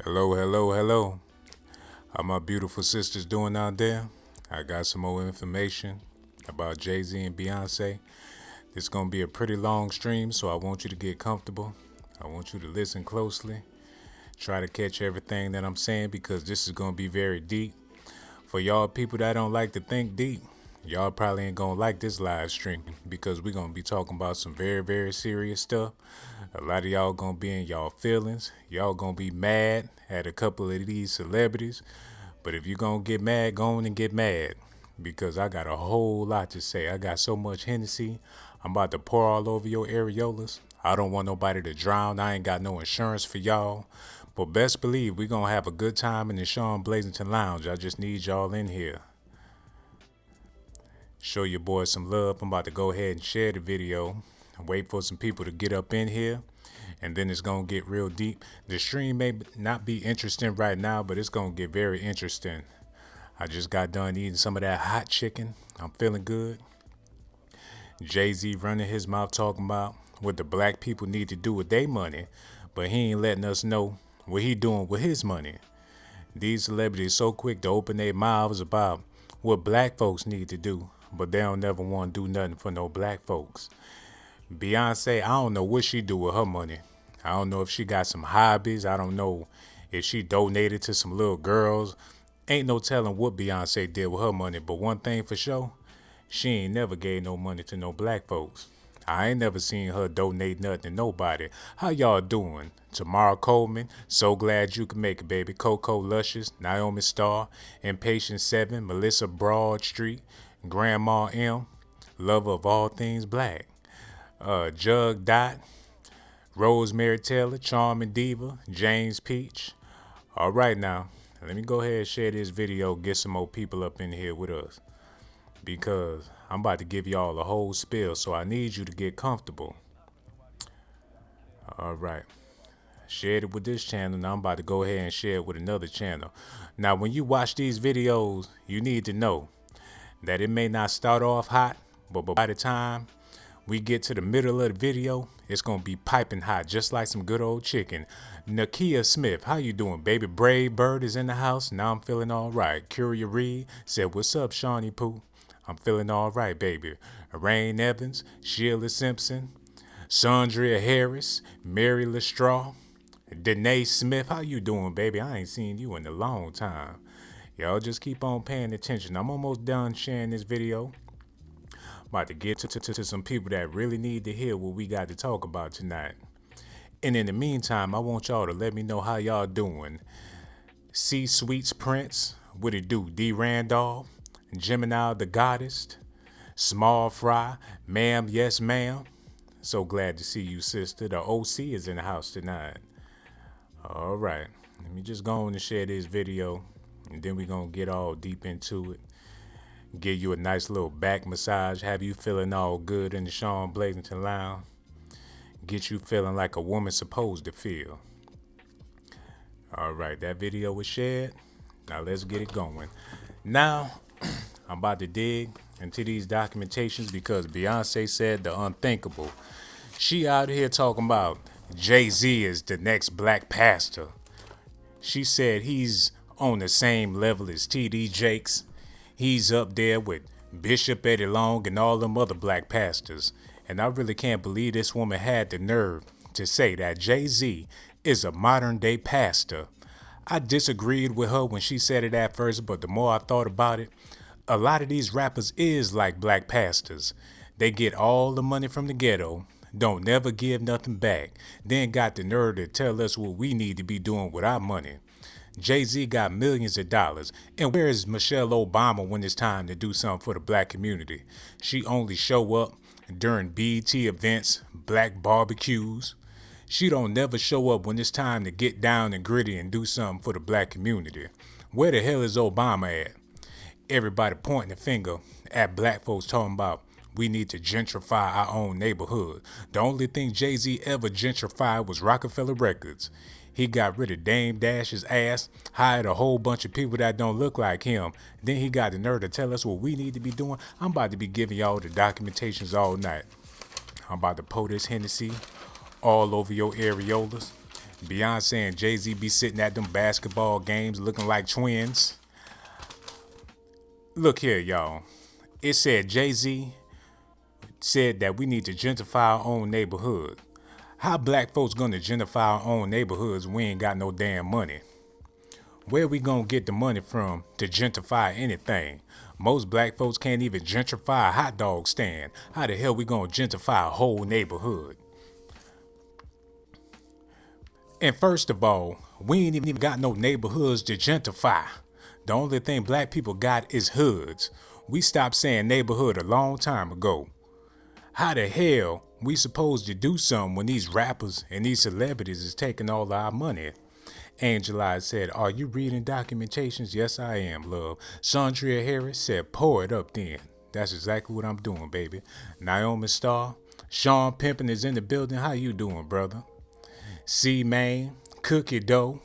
Hello, hello, hello. How my beautiful sisters doing out there? I got some more information about Jay-Z and Beyonce. It's gonna be a pretty long stream, so I want you to get comfortable. I want you to listen closely. Try to catch everything that I'm saying because this is gonna be very deep. For y'all people that don't like to think deep, y'all probably ain't gonna like this live stream because we're gonna be talking about some very, very serious stuff. A lot of y'all gonna be in y'all feelings. Y'all gonna be mad at a couple of these celebrities. But if you gonna get mad, go on and get mad. Because I got a whole lot to say. I got so much Hennessy. I'm about to pour all over your areolas. I don't want nobody to drown. I ain't got no insurance for y'all. But best believe we gonna have a good time in the Sean Blazington Lounge. I just need y'all in here. Show your boys some love. I'm about to go ahead and share the video. Wait for some people to get up in here. And then it's gonna get real deep. The stream may not be interesting right now, but it's gonna get very interesting. I just got done eating some of that hot chicken. I'm feeling good. Jay-Z running his mouth talking about what the black people need to do with their money, but he ain't letting us know what he doing with his money. These celebrities so quick to open their mouths about what black folks need to do, but they don't never want to do nothing for no black folks. Beyonce, I don't know what she do with her money. I don't know if she got some hobbies. I don't know if she donated to some little girls. Ain't no telling what Beyonce did with her money, but one thing for sure, she ain't never gave no money to no black folks. I ain't never seen her donate nothing to nobody. How y'all doing? Tamara Coleman, so glad you can make it, baby. Coco Luscious, Naomi Starr, Impatient 7, Melissa Broadstreet, Grandma M, lover of all things black. Jug Dot, Rosemary Taylor, Charming Diva, James Peach. All right now, let me go ahead and share this video, get some more people up in here with us. Because I'm about to give y'all a whole spill, so I need you to get comfortable. All right. Shared it with this channel. Now I'm about to go ahead and share it with another channel. Now, when you watch these videos, you need to know that it may not start off hot, but by the time we get to the middle of the video, it's gonna be piping hot, just like some good old chicken. Nakia Smith, how you doing, baby? Brave Bird is in the house. Now I'm feeling all right. Curia Reed said, "What's up, Shawnee Pooh?" I'm feeling all right, baby. Rain Evans, Sheila Simpson, Sandria Harris, Mary Lestraw, Danae Smith, how you doing, baby? I ain't seen you in a long time. Y'all just keep on paying attention. I'm almost done sharing this video. About to get to some people that really need to hear what we got to talk about tonight. And in the meantime, I want y'all to let me know how y'all doing. C Sweets Prince, what it do? D Randolph, Gemini the Goddess, Small Fry, Ma'am, yes ma'am. So glad to see you, sister. The OC is in the house tonight. All right, let me just go on and share this video, and then we're gonna get all deep into it. Give you a nice little back massage, have you feeling all good in the Sean Blazington Lounge. Get you feeling like a woman's supposed to feel. All right, that video was shared. Now let's get it going. Now, I'm about to dig into these documentations because Beyonce said the unthinkable. She out here talking about Jay-Z is the next black pastor. She said he's on the same level as T.D. Jakes. He's up there with Bishop Eddie Long and all them other black pastors. And I really can't believe this woman had the nerve to say that Jay-Z is a modern day pastor. I disagreed with her when she said it at first, but the more I thought about it, a lot of these rappers is like black pastors. They get all the money from the ghetto, don't never give nothing back, then got the nerve to tell us what we need to be doing with our money. Jay-Z got millions of dollars. And where is Michelle Obama when it's time to do something for the black community? She only show up during BET events, black barbecues. She don't never show up when it's time to get down and gritty and do something for the black community. Where the hell is Obama at? Everybody pointing the finger at black folks talking about we need to gentrify our own neighborhood. The only thing Jay-Z ever gentrified was Rockefeller Records. He got rid of Dame Dash's ass, hired a whole bunch of people that don't look like him. Then he got the nerve to tell us what we need to be doing. I'm about to be giving y'all the documentations all night. I'm about to pour this Hennessy all over your areolas. Beyonce and Jay-Z be sitting at them basketball games looking like twins. Look here, y'all. It said Jay-Z said that we need to gentrify our own neighborhood. How black folks gonna gentrify our own neighborhoods when we ain't got no damn money? Where we gonna get the money from to gentrify anything? Most black folks can't even gentrify a hot dog stand. How the hell we gonna gentrify a whole neighborhood? And first of all, we ain't even got no neighborhoods to gentrify. The only thing black people got is hoods. We stopped saying neighborhood a long time ago. How the hell we supposed to do something when these rappers and these celebrities is taking all our money? Angela said, are you reading documentations? Yes, I am, love. Sandria Harris said, pour it up then. That's exactly what I'm doing, baby. Naomi Starr, Sean Pimpin is in the building. How you doing, brother? C-Main, Cookie Dough.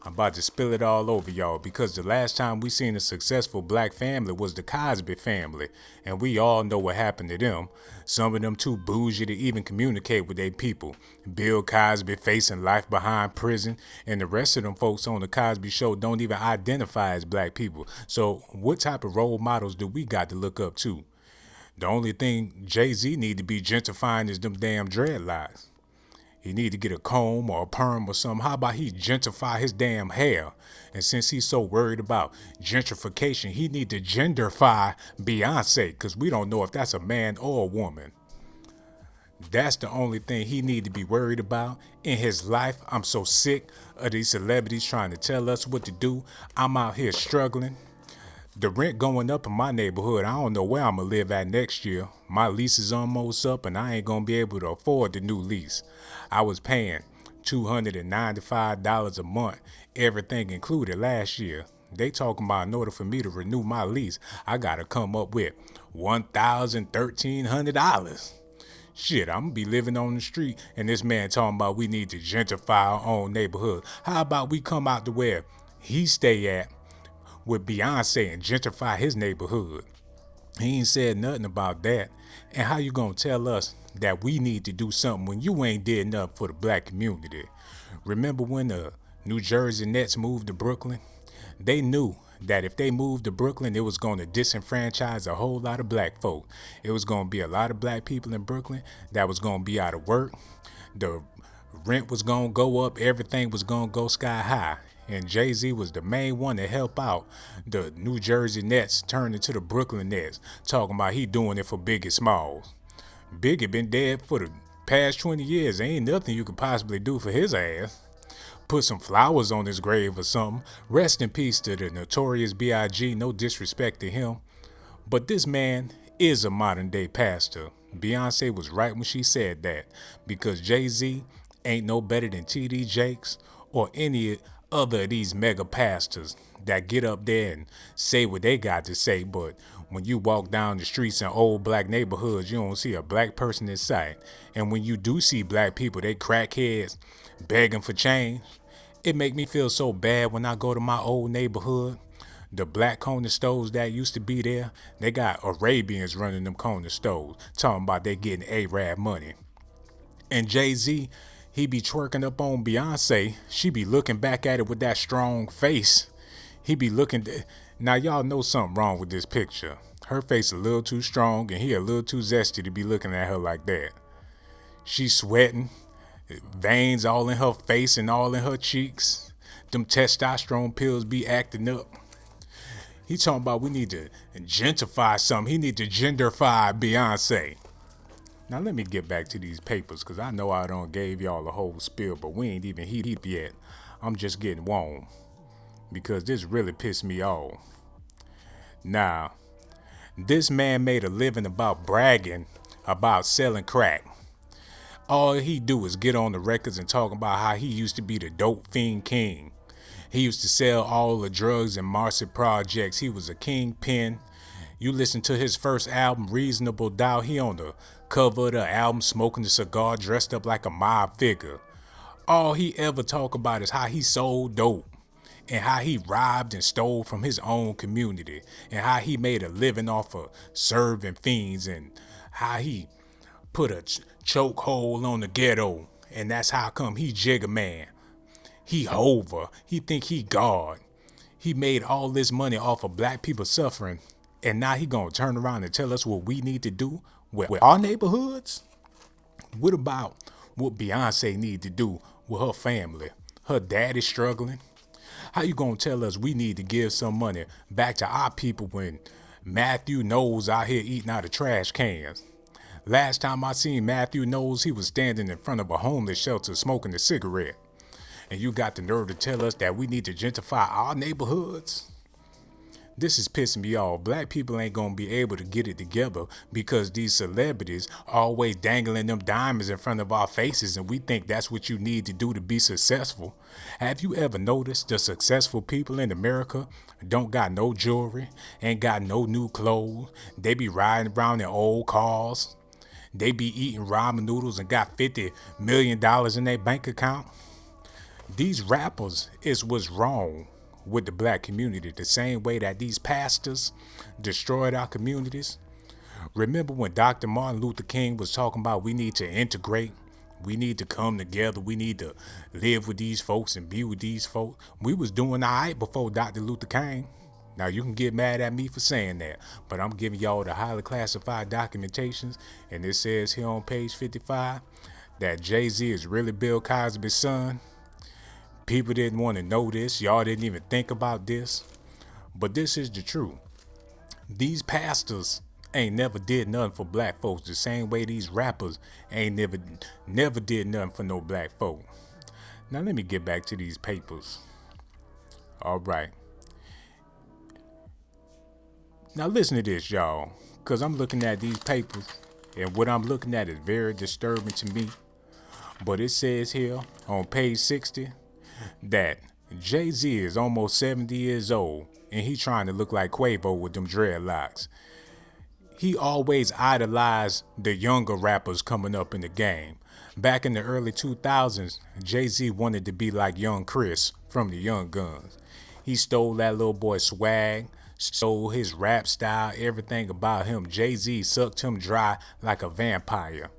I'm about to spill it all over y'all because the last time we seen a successful black family was the Cosby family, and we all know what happened to them. Some of them too bougie to even communicate with their people. Bill Cosby facing life behind prison, and the rest of them folks on the Cosby Show don't even identify as black people. So what type of role models do we got to look up to? The only thing Jay-Z need to be gentrifying is them damn dreadlocks. He need to get a comb or a perm or something. How about he gentrify his damn hair? And since he's so worried about gentrification, he need to genderfy Beyonce, because we don't know if that's a man or a woman. That's the only thing he need to be worried about in his life. I'm so sick of these celebrities trying to tell us what to do. I'm out here struggling. The rent going up in my neighborhood, I don't know where I'm going to live at next year. My lease is almost up and I ain't going to be able to afford the new lease. I was paying $295 a month, everything included last year. They talking about in order for me to renew my lease, I got to come up with $1,300. Shit, I'm going to be living on the street and this man talking about we need to gentrify our own neighborhood. How about we come out to where he stay at with Beyonce and gentrify his neighborhood? He ain't said nothing about that. And how you gonna tell us that we need to do something when you ain't did nothing for the black community? Remember when the New Jersey Nets moved to Brooklyn? They knew that if they moved to Brooklyn, it was going to disenfranchise a whole lot of black folk. It was going to be a lot of black people in Brooklyn that was going to be out of work. The rent was going to go up. Everything was going to go sky high. And Jay-Z was the main one to help out the New Jersey Nets turn into the Brooklyn Nets, talking about he doing it for Biggie Smalls. Biggie been dead for the past 20 years. There ain't nothing you could possibly do for his ass. Put some flowers on his grave or something. Rest in peace to the Notorious B.I.G. No disrespect to him. But this man is a modern day pastor. Beyonce was right when she said that, because Jay-Z ain't no better than T.D. Jakes or any other of these mega pastors that get up there and say what they got to say. But when you walk down the streets in old black neighborhoods, you don't see a black person in sight. And when you do see black people, they crackheads begging for change. It make me feel so bad when I go to my old neighborhood. The black corner stores that used to be there, they got Arabians running them corner stores, talking about they getting Arab money. And Jay-Z, he be twerking up on Beyonce. She be looking back at it with that strong face. He be looking. Now y'all know something wrong with this picture. Her face a little too strong and he a little too zesty to be looking at her like that. She sweating, veins all in her face and all in her cheeks. Them testosterone pills be acting up. He talking about we need to gentrify something. He need to genderfy Beyonce. Now let me get back to these papers, because I know I done gave y'all a whole spiel, but we ain't even heat yet. I'm just getting warm, because this really pissed me off. Now, this man made a living about bragging about selling crack. All he do is get on the records and talk about how he used to be the dope fiend king. He used to sell all the drugs in Marcy Projects. He was a kingpin. You listen to his first album, Reasonable Doubt, he on the cover of the album smoking a cigar, dressed up like a mob figure. All he ever talk about is how he sold dope and how he robbed and stole from his own community and how he made a living off of serving fiends and how he put a chokehold on the ghetto And that's how come he Jigga Man. He Hova. He think he God. He made all this money off of black people suffering. And now he gonna turn around and tell us what we need to do with our neighborhoods? What about what Beyonce need to do with her family? Her daddy struggling. How you gonna tell us we need to give some money back to our people when Matthew Knowles out here eating out of trash cans? Last time I seen Matthew Knowles, he was standing in front of a homeless shelter smoking a cigarette. And you got the nerve to tell us that we need to gentrify our neighborhoods? This is pissing me off. Black people ain't gonna be able to get it together because these celebrities always dangling them diamonds in front of our faces, and we think that's what you need to do to be successful. Have you ever noticed the successful people in America don't got no jewelry, ain't got no new clothes, they be riding around in old cars, they be eating ramen noodles and got $50 million in their bank account? These rappers is what's wrong with the black community, the same way that these pastors destroyed our communities. Remember when Dr. Martin Luther King was talking about we need to integrate, we need to come together, we need to live with these folks and be with these folks? We was doing all right before Dr. Luther King. Now you can get mad at me for saying that, but I'm giving y'all the highly classified documentations, and it says here on page 55 that Jay-Z is really Bill Cosby's son. People didn't want to know this. Y'all didn't even think about this. But this is the truth. These pastors ain't never did nothing for black folks the same way these rappers ain't never did nothing for no black folk. Now let me get back to these papers. All right. Now listen to this, y'all, because I'm looking at these papers, and what I'm looking at is very disturbing to me. But it says here on page 60 that Jay-Z is almost 70 years old and he trying to look like Quavo with them dreadlocks. He always idolized the younger rappers coming up in the game. Back in the early 2000s, Jay-Z wanted to be like Young Chris from the Young Guns. He stole that little boy swag, stole his rap style, everything about him. Jay-Z sucked him dry like a vampire.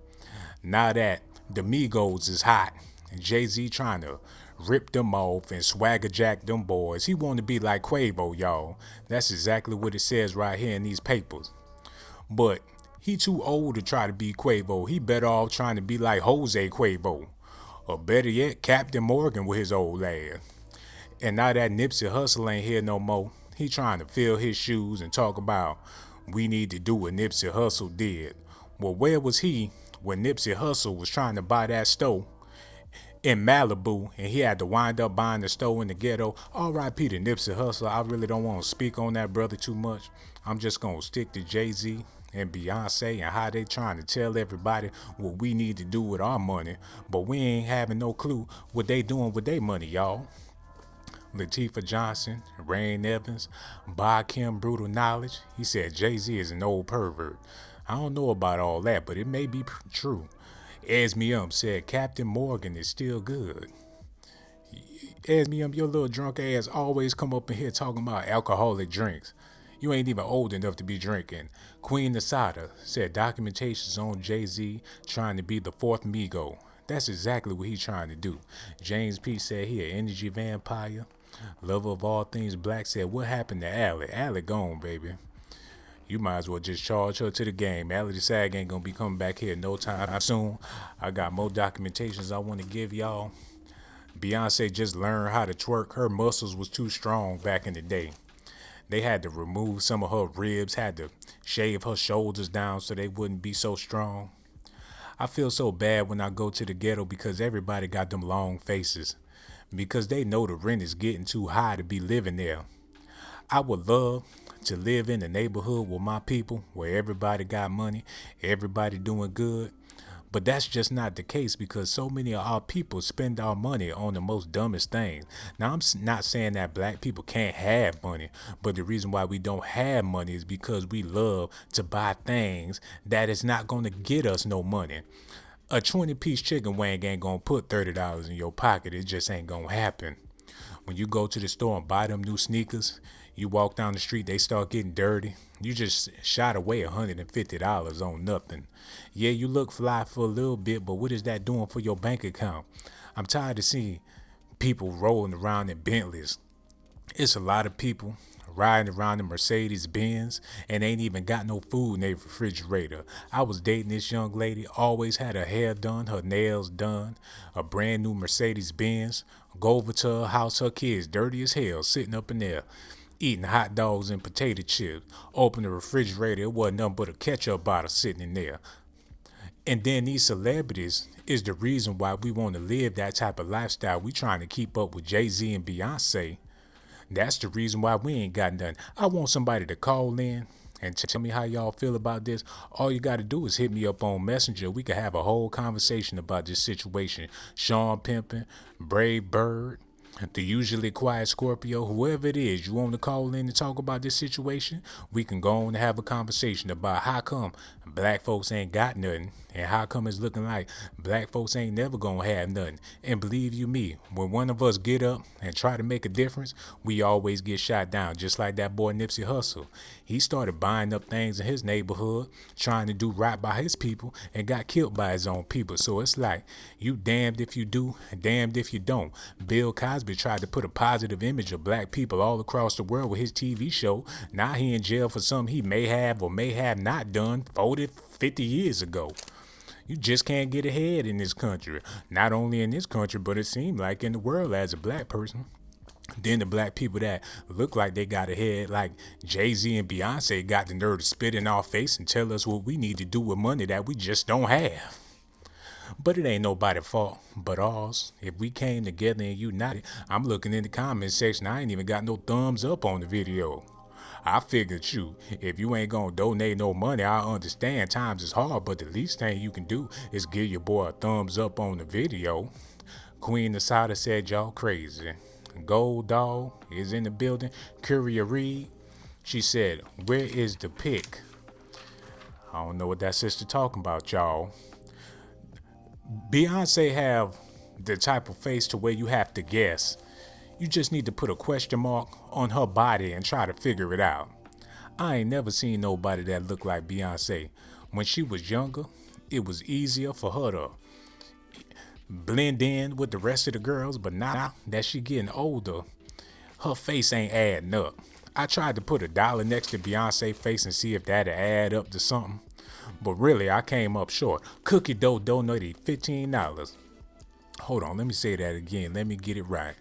Now that the Migos is hot, and Jay-Z trying to rip them off and swagger jack them boys. He want to be like Quavo, y'all. That's exactly what it says right here in these papers. But he too old to try to be Quavo. He better off trying to be like Jose Quavo. Or better yet, Captain Morgan with his old ass. And now that Nipsey Hussle ain't here no more, he trying to fill his shoes and talk about we need to do what Nipsey Hussle did. Well, where was he when Nipsey Hussle was trying to buy that store in Malibu, and he had to wind up buying the store in the ghetto? R.I.P. to Nipsey Hussle. I really don't want to speak on that brother too much. I'm just going to stick to Jay-Z and Beyonce and how they trying to tell everybody what we need to do with our money, but we ain't having no clue what they doing with their money, y'all. Latifah Johnson, Rain Evans, Bob Kim, Brutal Knowledge. He said Jay-Z is an old pervert. I don't know about all that, but it may be true. Esme said Captain Morgan is still good. Esme, your little drunk ass always come up in here talking about alcoholic drinks. You ain't even old enough to be drinking. Queen Asada said documentations on Jay-Z trying to be the fourth Migo. That's exactly what he's trying to do. James P. said he an energy vampire. Lover of all things black said, what happened to Allie? Allie gone, baby. You might as well just charge her to the game. Allie the Sag ain't gonna be coming back here no time soon. I got more documentations I want to give y'all. Beyonce just learned how to twerk. Her muscles was too strong back in the day. They had to remove some of her ribs, had to shave her shoulders down so they wouldn't be so strong. I feel so bad when I go to the ghetto because everybody got them long faces. Because they know the rent is getting too high to be living there. I would love to live in a neighborhood with my people where everybody got money, everybody doing good. But that's just not the case because so many of our people spend our money on the most dumbest things. Now, I'm not saying that black people can't have money, but the reason why we don't have money is because we love to buy things that is not going to get us no money. A 20-piece chicken wing ain't going to put $30 in your pocket. It just ain't going to happen. When you go to the store and buy them new sneakers, you walk down the street, they start getting dirty. You just shot away $150 on nothing. Yeah, you look fly for a little bit, but what is that doing for your bank account? I'm tired of seeing people rolling around in Bentleys. It's a lot of people riding around in Mercedes Benz and ain't even got no food in their refrigerator. I was dating this young lady, always had her hair done, her nails done, a brand new Mercedes Benz. Go over to her house, her kids dirty as hell, sitting up in there eating hot dogs and potato chips. Open the refrigerator, it wasn't nothing but a ketchup bottle sitting in there. And then these celebrities is the reason why we want to live that type of lifestyle. We trying to keep up with Jay-Z and Beyonce. That's the reason why we ain't got nothing. I want somebody to call in and tell me how y'all feel about this. All you got to do is hit me up on Messenger. We can have a whole conversation about this situation. Sean Pimpin, Brave Bird, the usually quiet Scorpio, whoever it is, you want to call in and talk about this situation, we can go on and have a conversation about how come black folks ain't got nothing and how come it's looking like black folks ain't never gonna have nothing. And believe you me, when one of us get up and try to make a difference, we always get shot down, just like that boy Nipsey Hussle. He started buying up things in his neighborhood, trying to do right by his people, and got killed by his own people. So it's like, you damned if you do, damned if you don't. Bill Cosby tried to put a positive image of black people all across the world with his TV show. Now he in jail for something he may have or may have not done 40, 50 years ago. You just can't get ahead in this country. Not only in this country, but it seems like in the world as a black person. Then the black people that look like they got ahead, like Jay-Z and Beyonce, got the nerve to spit in our face and tell us what we need to do with money that we just don't have. But it ain't nobody's fault but ours. If we came together and united, I'm looking in the comment section, I ain't even got no thumbs up on the video. I figured if you ain't gonna donate no money, I understand times is hard, but the least thing you can do is give your boy a thumbs up on the video. Queen Asada said y'all crazy. Gold Dog is in the building. Curia Reed, she said, where is the pic? I don't know what that sister talking about, y'all. Beyonce have the type of face to where you have to guess. You just need to put a question mark on her body and try to figure it out. I ain't never seen nobody that looked like Beyonce. When she was younger, it was easier for her to blend in with the rest of the girls, but now that she getting older, her face ain't adding up. I tried to put $1 next to Beyonce's face and see if that'd add up to something, but really I came up short. Cookie Dough donated $15. Hold on, let me say that again. Let me get it right.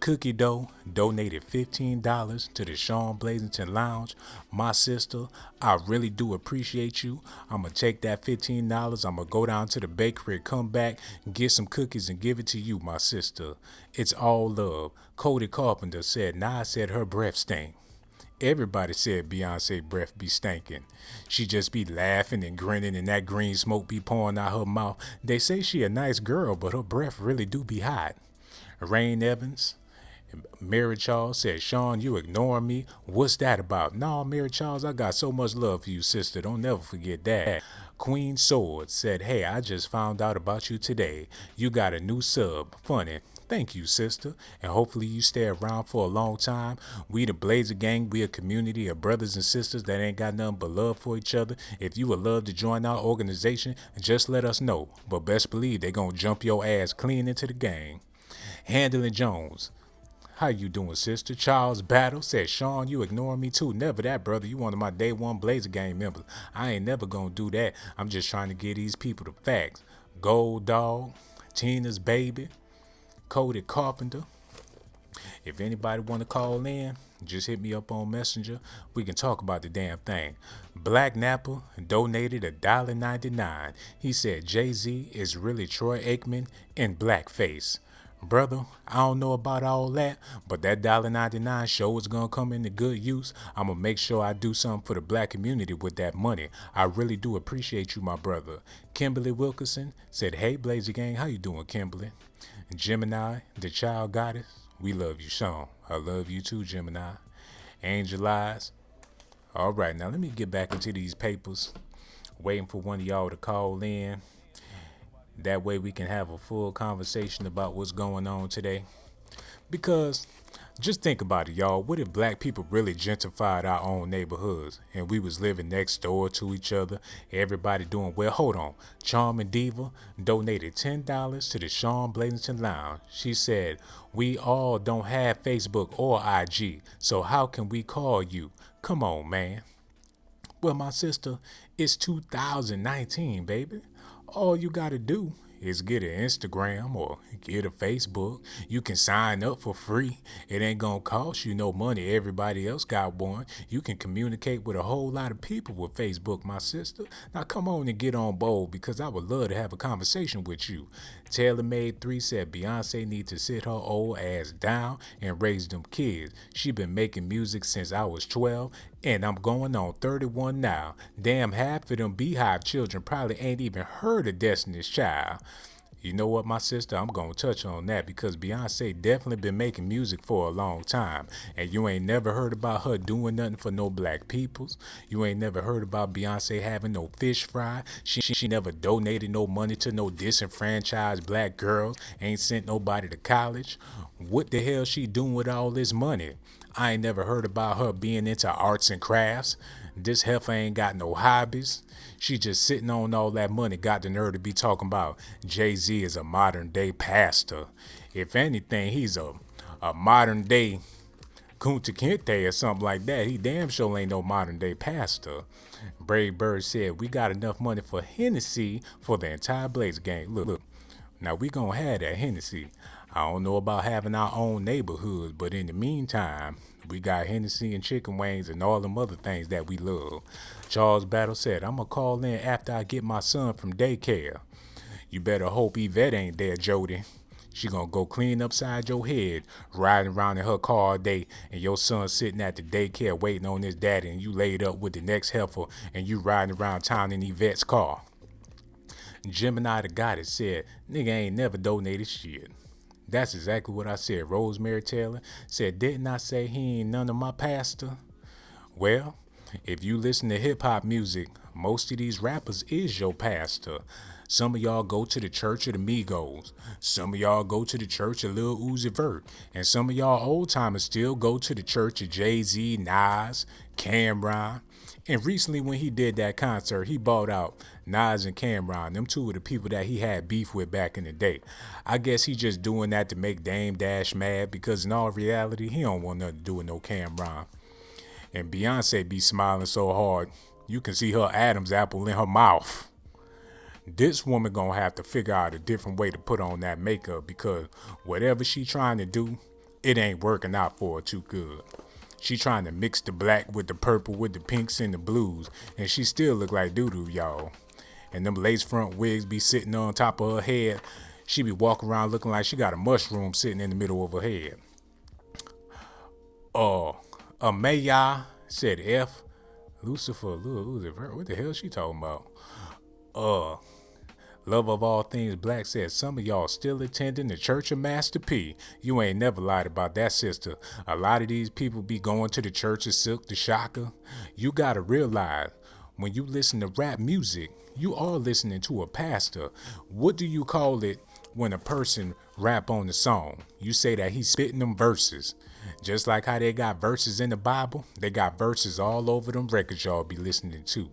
Cookie Dough donated $15 to the Sean Blazington Lounge. My sister, I really do appreciate you. I'm going to take that $15. I'm going to go down to the bakery, come back, get some cookies and give it to you, my sister. It's all love. Cody Carpenter said, Nah, said her breath stink. Everybody said Beyonce breath be stinking. She just be laughing and grinning and that green smoke be pouring out her mouth. They say she a nice girl, but her breath really do be hot. Rain Evans, Mary Charles said, Sean, you ignoring me? What's that about? No, Mary Charles, I got so much love for you, sister. Don't never forget that. Queen Sword said, hey, I just found out about you today. You got a new sub. Funny. Thank you, sister. And hopefully you stay around for a long time. We the Blazer Gang. We a community of brothers and sisters that ain't got nothing but love for each other. If you would love to join our organization, just let us know. But best believe they gonna jump your ass clean into the gang. Handling Jones. How you doing, sister? Charles Battle said, Sean, you ignoring me too. Never that, brother. You one of my day one Blazer Gang members. I ain't never gonna do that. I'm just trying to get these people the facts. Gold Dog, Tina's Baby, Cody Carpenter. If anybody want to call in, just hit me up on Messenger. We can talk about the damn thing. Black Napper donated $1.99. He said Jay-Z is really Troy Aikman in blackface. Brother, I don't know about all that, but that $1.99 show is going to come into good use. I'm going to make sure I do something for the black community with that money. I really do appreciate you, my brother. Kimberly Wilkerson said, hey, Blazer Gang, how you doing, Kimberly? Gemini, the child goddess, we love you, Sean. I love you too, Gemini. Angel Eyes. All right, now let me get back into these papers. Waiting for one of y'all to call in. That way we can have a full conversation about what's going on today. Because Just think about it, y'all. What if black people really gentrified our own neighborhoods and we was living next door to each other, everybody doing well? Hold on. Charming Diva donated $10 to the Sean Bladington Lounge. She said, "We all don't have Facebook or IG, so how can we call you? Come on, man." Well, my sister, it's 2019, baby. All you gotta do is get an Instagram or get a Facebook. You can sign up for free. It ain't gonna cost you no money. Everybody else got one. You can communicate with a whole lot of people with Facebook, my sister. Now come on and get on board because I would love to have a conversation with you. TaylorMade3 said Beyonce needs to sit her old ass down and raise them kids. She been making music since I was 12 and I'm going on 31 now. Damn, half of them Beehive children probably ain't even heard of Destiny's Child. You know what, my sister? I'm going to touch on that because Beyonce definitely been making music for a long time. And you ain't never heard about her doing nothing for no black peoples. You ain't never heard about Beyonce having no fish fry. She never donated no money to no disenfranchised black girls. Ain't sent nobody to college. What the hell she doing with all this money? I ain't never heard about her being into arts and crafts. This heifer ain't got no hobbies. She just sitting on all that money, got the nerve to be talking about Jay-Z is a modern day pastor. If anything, he's a modern day Kunta Kinte or something like that. He damn sure ain't no modern day pastor. Brave Bird said, "We got enough money for Hennessy for the entire Blaze gang." Look. Now we gonna have that Hennessy. I don't know about having our own neighborhoods, but in the meantime, we got Hennessy and chicken wings and all them other things that we love. Charles Battle said, "I'm gonna call in after I get my son from daycare." You better hope Yvette ain't there, Jody. She gonna go clean upside your head, riding around in her car all day, and your son sitting at the daycare waiting on his daddy, and you laid up with the next heifer, and you riding around town in Yvette's car. Gemini the Goddess said, "Nigga ain't never donated shit." That's exactly what I said. Rosemary Taylor said, "Didn't I say he ain't none of my pastor?" Well, if you listen to hip-hop music, most of these rappers is your pastor. Some of y'all go to the church of the Migos. Some of y'all go to the church of Lil Uzi Vert. And some of y'all old-timers still go to the church of Jay-Z, Nas, Cameron. And recently when he did that concert, he bought out Nas and Cameron. Them two of the people that he had beef with back in the day. I guess he just doing that to make Dame Dash mad because in all reality, he don't want nothing to do with no Cameron. And Beyonce be smiling so hard, you can see her Adam's apple in her mouth. This woman gonna have to figure out a different way to put on that makeup because whatever she trying to do, it ain't working out for her too good. She trying to mix the black with the purple with the pinks and the blues, and she still look like doo-doo, y'all. And them lace front wigs be sitting on top of her head. She be walking around looking like she got a mushroom sitting in the middle of her head. Amaya said F. Lucifer, what the hell she talking about? Love of all things black said, "Some of y'all still attending the Church of Master P. You ain't never lied about that, sister. A lot of these people be going to the Church of Silk the Shocker. You gotta realize, when you listen to rap music, you are listening to a pastor. What do you call it when a person rap on the song? You say that he's spitting them verses. Just like how they got verses in the Bible, they got verses all over them records y'all be listening to.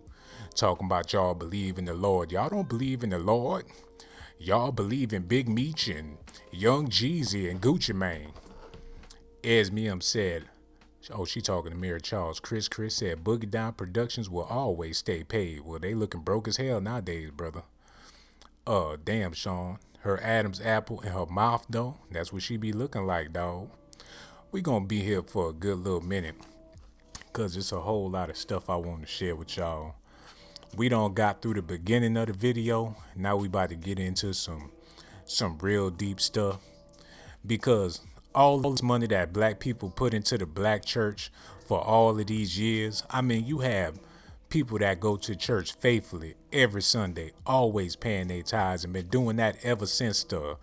Talking about y'all believe in the Lord. Y'all don't believe in the Lord. Y'all believe in Big Meech and Young Jeezy and Gucci Mane." Esmium said, she talking to Mary Charles. Chris said, "Boogie Down Productions will always stay paid." Well, they looking broke as hell nowadays, brother. Damn, Sean. Her Adam's apple in her mouth, though. That's what she be looking like, dog. We gonna be here for a good little minute because it's a whole lot of stuff I want to share with y'all. We done got through the beginning of the video. Now we about to get into some real deep stuff. Because all this money that black people put into the black church for all of these years, I mean, you have people that go to church faithfully every Sunday, always paying their tithes, and been doing that ever since the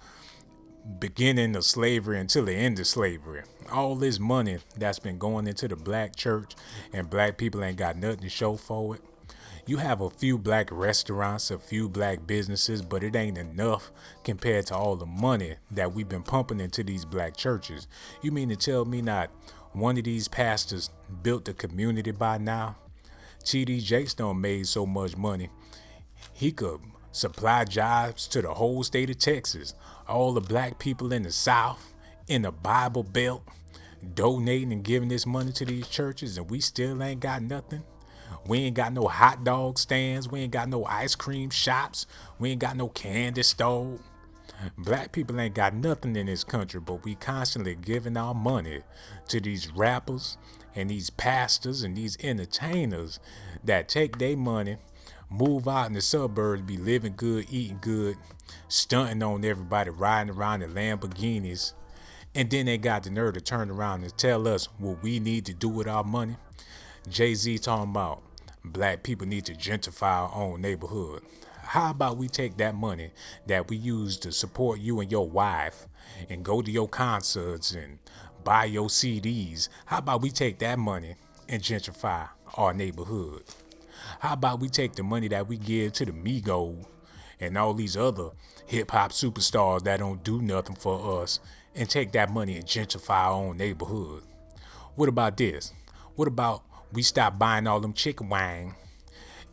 beginning of slavery until the end of slavery. All this money that's been going into the black church and black people ain't got nothing to show for it. You have a few black restaurants, a few black businesses, but it ain't enough compared to all the money that we've been pumping into these black churches. You mean to tell me not one of these pastors built the community by now? T.D. Jakes done made so much money, he could supply jobs to the whole state of Texas. All the black people in the South, in the Bible Belt, donating and giving this money to these churches, and we still ain't got nothing. We ain't got no hot dog stands. We ain't got no ice cream shops. We ain't got no candy store. Black people ain't got nothing in this country, but we constantly giving our money to these rappers and these pastors and these entertainers that take their money, move out in the suburbs, be living good, eating good, stunting on everybody, riding around in Lamborghinis, and then they got the nerve to turn around and tell us what we need to do with our money. Jay-Z talking about black people need to gentrify our own neighborhood. How about we take that money that we use to support you and your wife and go to your concerts and buy your CDs? How about we take that money and gentrify our neighborhood? How about we take the money that we give to the Migos and all these other hip hop superstars that don't do nothing for us and take that money and gentrify our own neighborhood? What about this? What about we stop buying all them chicken wing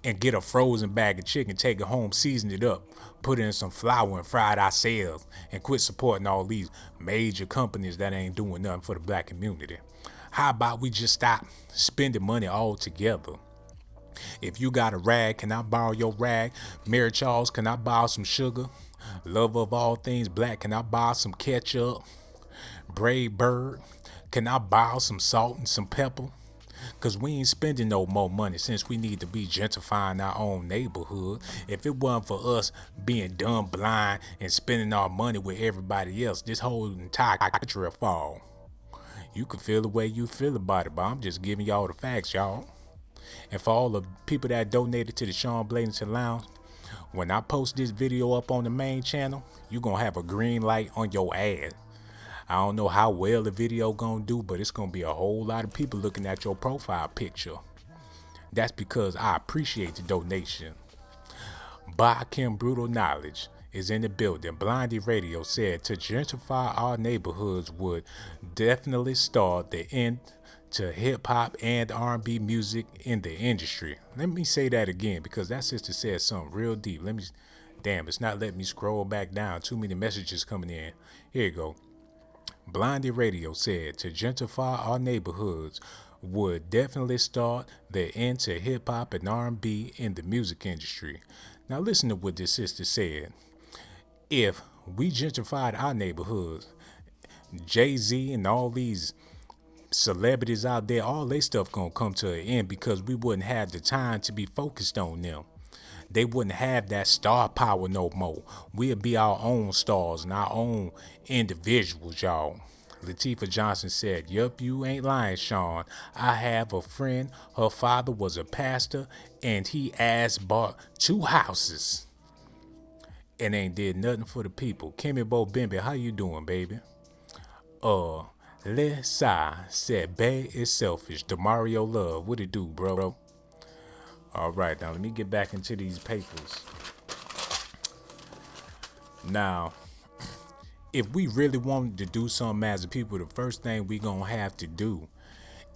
and get a frozen bag of chicken, take it home, season it up, put it in some flour and fry it ourselves, and quit supporting all these major companies that ain't doing nothing for the black community? How about we just stop spending money altogether? If you got a rag, can I borrow your rag? Mary Charles, can I borrow some sugar? Love of all things black, can I borrow some ketchup? Brave Bird, can I borrow some salt and some pepper? Cause we ain't spending no more money since we need to be gentrifying our own neighborhood. If it wasn't for us being dumb blind and spending our money with everybody else, this whole entire country will fall. You can feel the way you feel about it, but I'm just giving y'all the facts, y'all. And for all the people that donated to the Sean Bladington Lounge, when I post this video up on the main channel, you gonna have a green light on your ass. I don't know how well the video gonna do, but it's gonna be a whole lot of people looking at your profile picture. That's because I appreciate the donation. By Kim Brutal Knowledge is in the building. Blondie Radio said to gentrify our neighborhoods would definitely start the end to hip hop and R&B music in the industry. Let me say that again because that sister said something real deep. Damn, it's not letting me scroll back down. Too many messages coming in. Here you go. Blondie Radio said to gentrify our neighborhoods would definitely start the end to hip hop and R&B in the music industry. Now listen to what this sister said. If we gentrified our neighborhoods, Jay-Z and all these celebrities out there, all their stuff gonna come to an end because we wouldn't have the time to be focused on them. They wouldn't have that star power no more. We'll be our own stars and our own individuals, y'all. Latifah Johnson said, yup, you ain't lying, Sean. I have a friend, her father was a pastor, and he ass bought 2 houses and ain't did nothing for the people. Kimmy Bo Bimby, how you doing, baby? Lisa said, Bay is selfish. DeMario Love, what it do, bro? All right, now let me get back into these papers. Now, if we really wanted to do something as a people, the first thing we gonna have to do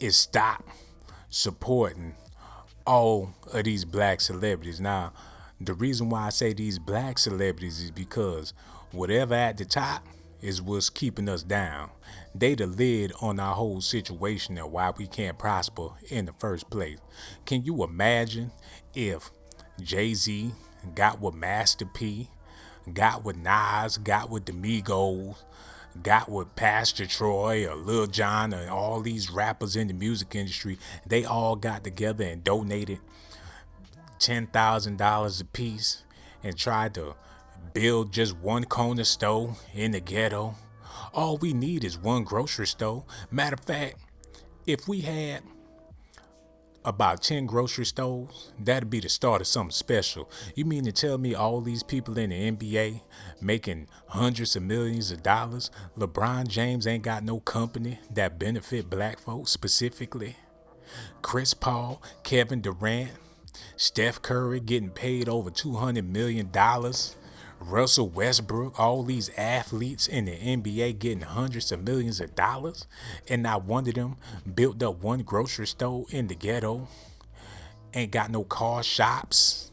is stop supporting all of these black celebrities. Now, the reason why I say these black celebrities is because whatever at the top is what's keeping us down. They the lid on our whole situation and why we can't prosper in the first place. Can you imagine if Jay-Z got with Master P, got with Nas, got with the Migos, got with Pastor Troy or Lil Jon and all these rappers in the music industry, they all got together and donated $10,000 a piece and tried to build just one corner store in the ghetto? All we need is one grocery store. Matter of fact, if we had about 10 grocery stores, that'd be the start of something special. You mean to tell me all these people in the NBA making hundreds of millions of dollars, LeBron James ain't got no company that benefit black folks specifically? Chris Paul, Kevin Durant, Steph Curry getting paid over $200 million. Russell Westbrook, all these athletes in the NBA getting hundreds of millions of dollars, and not one of them built up one grocery store in the ghetto. Ain't got no car shops.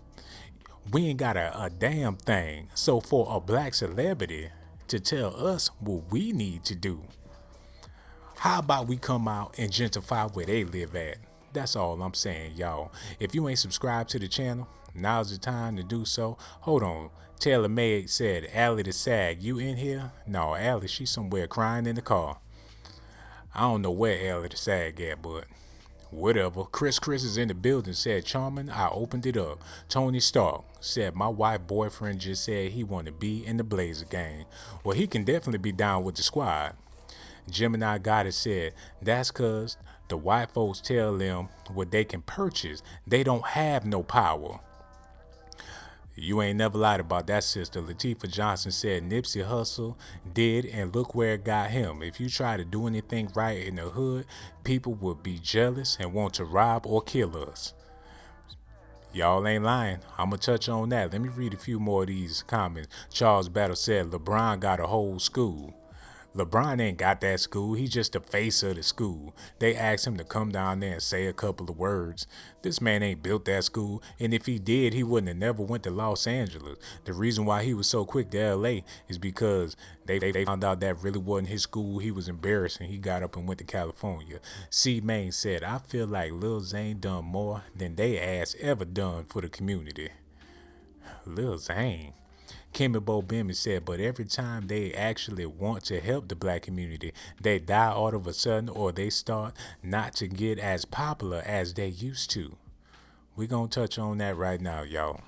We ain't got a damn thing. So for a black celebrity to tell us what we need to do, how about we come out and gentrify where they live at? That's all I'm saying, y'all. If you ain't subscribed to the channel, now's the time to do so. Hold on. Taylor May said, Allie the Sag, you in here? No, Allie, she's somewhere crying in the car. I don't know where Allie the Sag at, but whatever. Chris is in the building, said, Charmin, I opened it up. Tony Stark said, my wife boyfriend just said he want to be in the Blazer gang. Well, he can definitely be down with the squad. Gemini Goddess said, that's cause the white folks tell them what they can purchase. They don't have no power. You ain't never lied about that, sister. Latifah Johnson said Nipsey Hussle did, and look where it got him. If you try to do anything right in the hood, people will be jealous and want to rob or kill us. Y'all ain't lying. I'm going to touch on that. Let me read a few more of these comments. Charles Battle said LeBron got a whole school. LeBron ain't got that school. He's just the face of the school. They asked him to come down there and say a couple of words. This man ain't built that school, and if he did, he wouldn't have never went to Los Angeles. The reason why he was so quick to L.A. is because they found out that really wasn't his school. He was embarrassed, and he got up and went to California. C. Main said, I feel like Lil Zane done more than they ass ever done for the community. Lil Zane. Kimmy Bo Bimmy said, but every time they actually want to help the black community, they die all of a sudden, or they start not to get as popular as they used to. We're going to touch on that right now, y'all.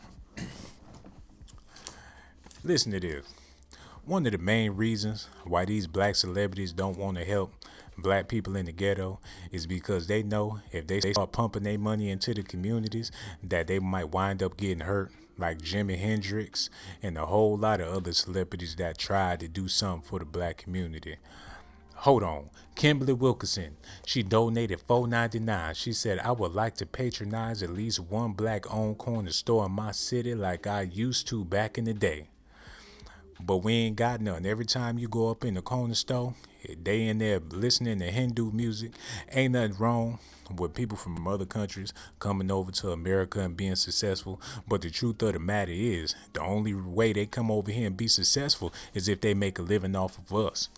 Listen to this. One of the main reasons why these black celebrities don't want to help black people in the ghetto is because they know if they start pumping their money into the communities that they might wind up getting hurt, like Jimi Hendrix and a whole lot of other celebrities that tried to do something for the black community. Hold on. Kimberly Wilkinson, she donated $4.99. She said, I would like to patronize at least one black-owned corner store in my city like I used to back in the day. But we ain't got none. Every time you go up in the corner store, they in there listening to Hindu music. Ain't nothing wrong with people from other countries coming over to America and being successful. But the truth of the matter is, the only way they come over here and be successful is if they make a living off of us.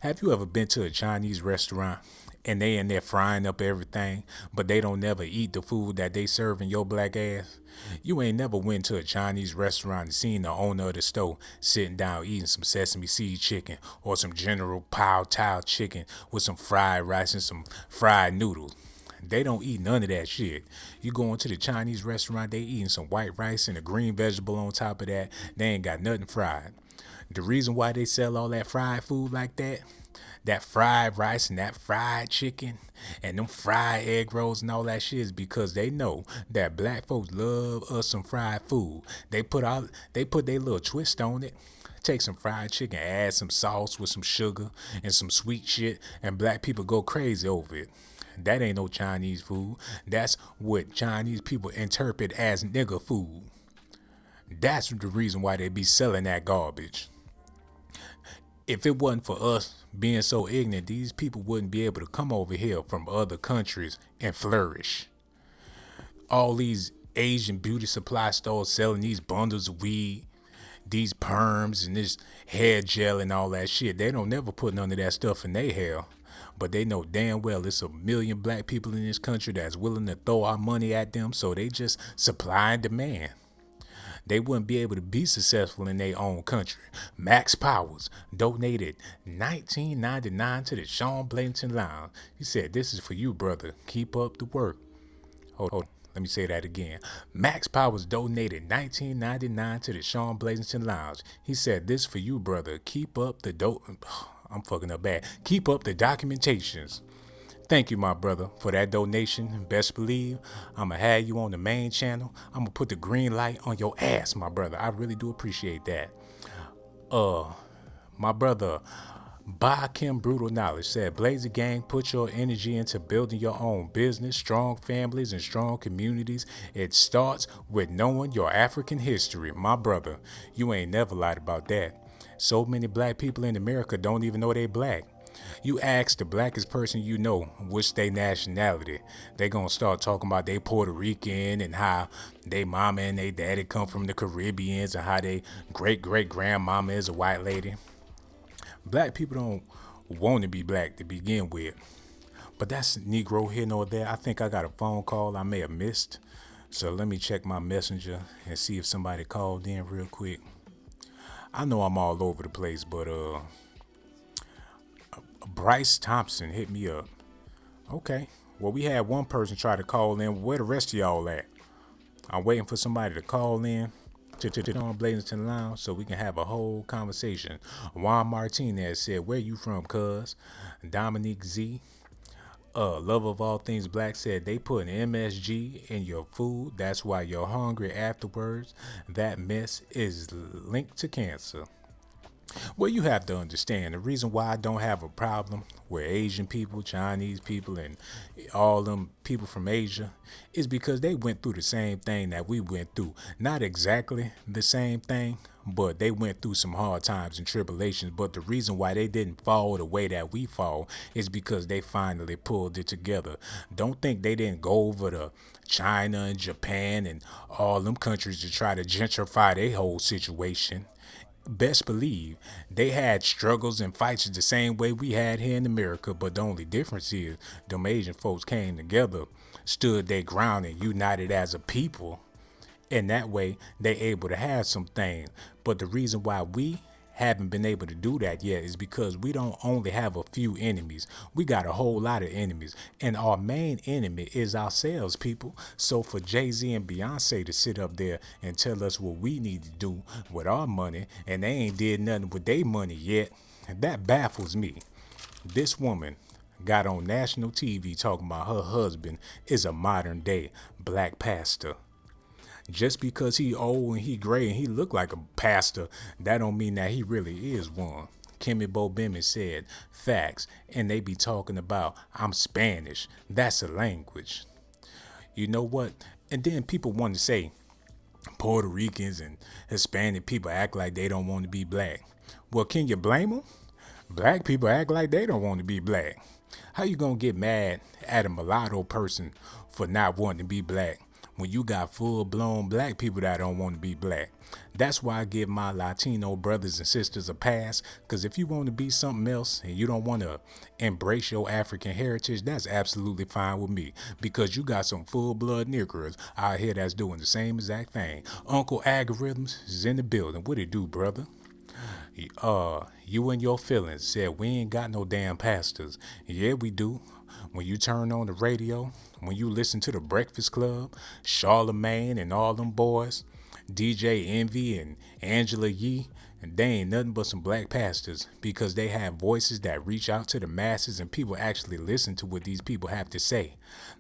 Have you ever been to a Chinese restaurant and they in there frying up everything, but they don't never eat the food that they serving your black ass? You ain't never went to a Chinese restaurant and seen the owner of the store sitting down eating some sesame seed chicken or some General Pao Tao chicken with some fried rice and some fried noodles. They don't eat none of that shit. You go into the Chinese restaurant, they eating some white rice and a green vegetable on top of that. They ain't got nothing fried. The reason why they sell all that fried food like that fried rice and that fried chicken and them fried egg rolls and all that shit is because they know that black folks love us some fried food. They put their little twist on it. Take some fried chicken, add some sauce with some sugar and some sweet shit, and black people go crazy over it. That ain't no Chinese food. That's what Chinese people interpret as nigger food. That's the reason why they be selling that garbage. If it wasn't for us being so ignorant, these people wouldn't be able to come over here from other countries and flourish. All these Asian beauty supply stores selling these bundles of weed, these perms and this hair gel and all that shit, they don't never put none of that stuff in their hair. But they know damn well it's a million black people in this country that's willing to throw our money at them, so they just supply and demand. They wouldn't be able to be successful in their own country. Max Powers donated $19.99 to the Sean Blanton Lounge. He said, this is for you, brother. Keep up the work. Hold on. Let me say that again. Max Powers donated $19.99 to the Sean Blanton Lounge. He said, this for you, brother. Keep up the I'm fucking up bad. Keep up the documentations. Thank you, my brother, for that donation. Best believe I'm going to have you on the main channel. I'm going to put the green light on your ass, my brother. I really do appreciate that. My brother, By Kim Brutal Knowledge said, Blazer Gang, put your energy into building your own business, strong families, and strong communities. It starts with knowing your African history. My brother, you ain't never lied about that. So many black people in America don't even know they black. You ask the blackest person you know what's their nationality, they gonna start talking about they Puerto Rican and how they mama and they daddy come from the Caribbeans and how they great great grandmama is a white lady. Black people don't want to be black to begin with. But that's Negro here nor there. I think I got a phone call I may have missed. So let me check my messenger and see if somebody called in real quick. I know I'm all over the place, but Bryce Thompson hit me up. Okay. Well, we had one person try to call in. Where the rest of y'all at? I'm waiting for somebody to call in to on Blazington Lounge so we can have a whole conversation. Juan Martinez said, where you from, cuz? Dominique Z, love of all things black, said they put an MSG in your food. That's why you're hungry afterwards. That mess is linked to cancer. Well, you have to understand the reason why I don't have a problem with Asian people, Chinese people, and all them people from Asia is because they went through the same thing that we went through. Not exactly the same thing, but they went through some hard times and tribulations. But the reason why they didn't fall the way that we fall is because they finally pulled it together. Don't think they didn't go over to China and Japan and all them countries to try to gentrify their whole situation. Best believe they had struggles and fights the same way we had here in America, but the only difference is them Asian folks came together, stood their ground, and united as a people. And that way they able to have some things. But the reason why we haven't been able to do that yet is because we don't only have a few enemies. We got a whole lot of enemies. And our main enemy is ourselves, people. So for Jay-Z and Beyonce to sit up there and tell us what we need to do with our money, and they ain't did nothing with their money yet, that baffles me. This woman got on national TV talking about her husband is a modern day black pastor. Just because he old and he gray and he look like a pastor, that don't mean that he really is one. Kimmy Bobimmy said, facts, and they be talking about, I'm Spanish. That's a language. You know what? And then people want to say, Puerto Ricans and Hispanic people act like they don't want to be black. Well, can you blame them? Black people act like they don't want to be black. How you gonna get mad at a mulatto person for not wanting to be black when you got full-blown black people that don't want to be black? That's why I give my Latino brothers and sisters a pass, because if you want to be something else and you don't want to embrace your African heritage, that's absolutely fine with me, because you got some full-blood niggers out here that's doing the same exact thing. Uncle Algorithms is in the building. What it do, brother? You and your feelings said we ain't got no damn pastors. Yeah, we do. When you turn on the radio, when you listen to the Breakfast Club, Charlemagne and all them boys, DJ Envy and Angela Yee, and they ain't nothing but some black pastors, because they have voices that reach out to the masses and people actually listen to what these people have to say.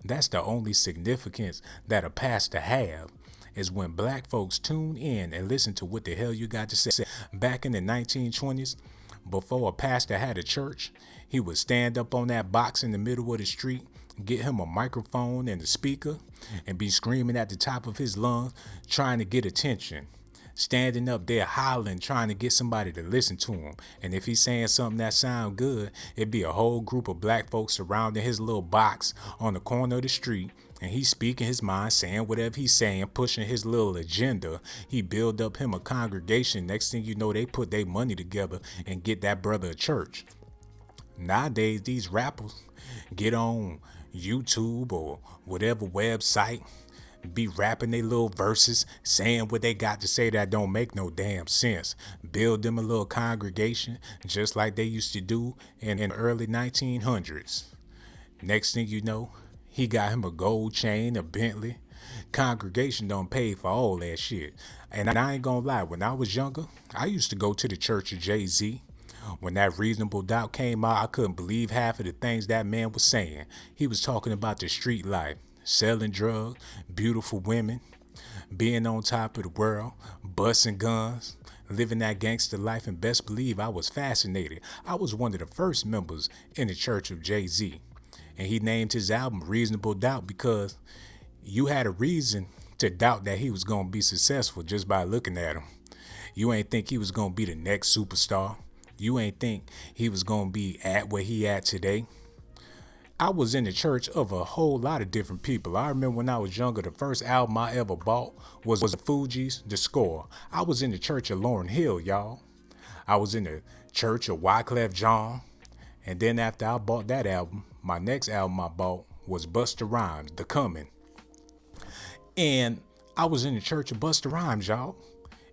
That's the only significance that a pastor have, is when black folks tune in and listen to what the hell you got to say. Back in the 1920s, before a pastor had a church, he would stand up on that box in the middle of the street, get him a microphone and a speaker, and be screaming at the top of his lungs, trying to get attention. Standing up there hollering, trying to get somebody to listen to him. And if he's saying something that sound good, it'd be a whole group of black folks surrounding his little box on the corner of the street, and he's speaking his mind, saying whatever he's saying, pushing his little agenda. He build up him a congregation. Next thing you know, they put their money together and get that brother a church. Nowadays, these rappers get on YouTube or whatever website, be rapping their little verses, saying what they got to say that don't make no damn sense. Build them a little congregation, just like they used to do in the early 1900s. Next thing you know, he got him a gold chain, a Bentley. Congregation don't pay for all that shit. And I ain't gonna lie, when I was younger, I used to go to the church of Jay-Z. When that Reasonable Doubt came out, I couldn't believe half of the things that man was saying. He was talking about the street life, selling drugs, beautiful women, being on top of the world, busting guns, living that gangster life, and best believe I was fascinated. I was one of the first members in the church of Jay-Z, and he named his album Reasonable Doubt because you had a reason to doubt that he was going to be successful just by looking at him. You ain't think he was going to be the next superstar. You ain't think he was going to be at where he at today. I was in the church of a whole lot of different people. I remember when I was younger, the first album I ever bought was the Fugees, The Score. I was in the church of Lauryn Hill, y'all. I was in the church of Wyclef Jean. And then after I bought that album, my next album I bought was Busta Rhymes, The Coming. And I was in the church of Busta Rhymes, y'all.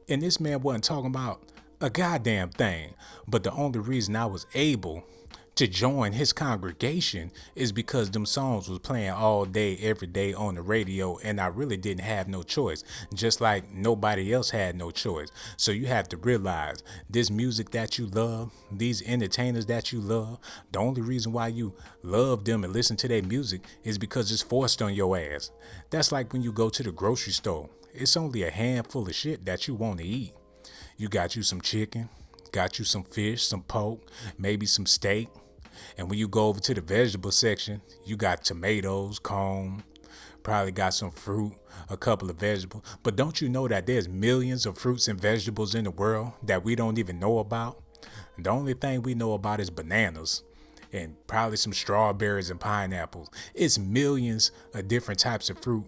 And this man wasn't talking about a goddamn thing. But the only reason I was able to join his congregation is because them songs was playing all day, every day on the radio, and I really didn't have no choice, just like nobody else had no choice. So you have to realize this music that you love, these entertainers that you love, the only reason why you love them and listen to their music is because it's forced on your ass. That's like when you go to the grocery store. It's only a handful of shit that you want to eat. You got you some chicken, got you some fish, some pork, maybe some steak. And when you go over to the vegetable section, you got tomatoes, corn, probably got some fruit, a couple of vegetables. But don't you know that there's millions of fruits and vegetables in the world that we don't even know about? The only thing we know about is bananas and probably some strawberries and pineapples. It's millions of different types of fruit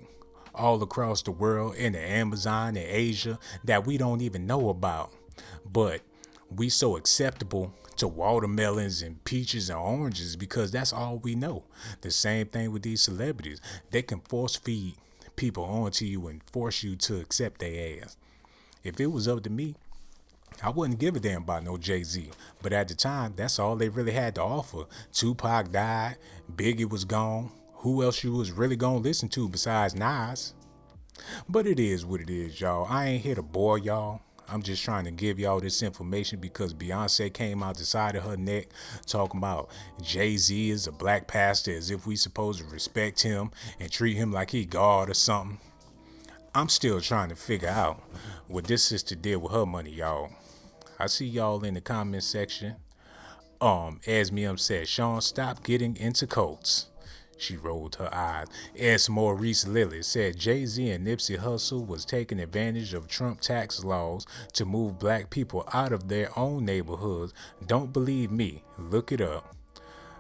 all across the world, in the Amazon and Asia, that we don't even know about. But we so acceptable to watermelons and peaches and oranges because that's all we know. The same thing with these celebrities. They can force feed people onto you and force you to accept their ass. If it was up to me, I wouldn't give a damn about no Jay-Z. But at the time, that's all they really had to offer. Tupac died, Biggie was gone. Who else you was really gonna listen to besides Nas? But it is what it is, y'all. I ain't here to bore y'all. I'm just trying to give y'all this information because Beyonce came out the side of her neck talking about Jay-Z is a black pastor, as if we supposed to respect him and treat him like he God or something. I'm still trying to figure out what this sister did with her money, y'all. I see y'all in the comment section. Esmium said, Sean, stop getting into cults. She rolled her eyes. S. Maurice Lilly said Jay-Z and Nipsey Hussle was taking advantage of Trump tax laws to move black people out of their own neighborhoods. Don't believe me. Look it up.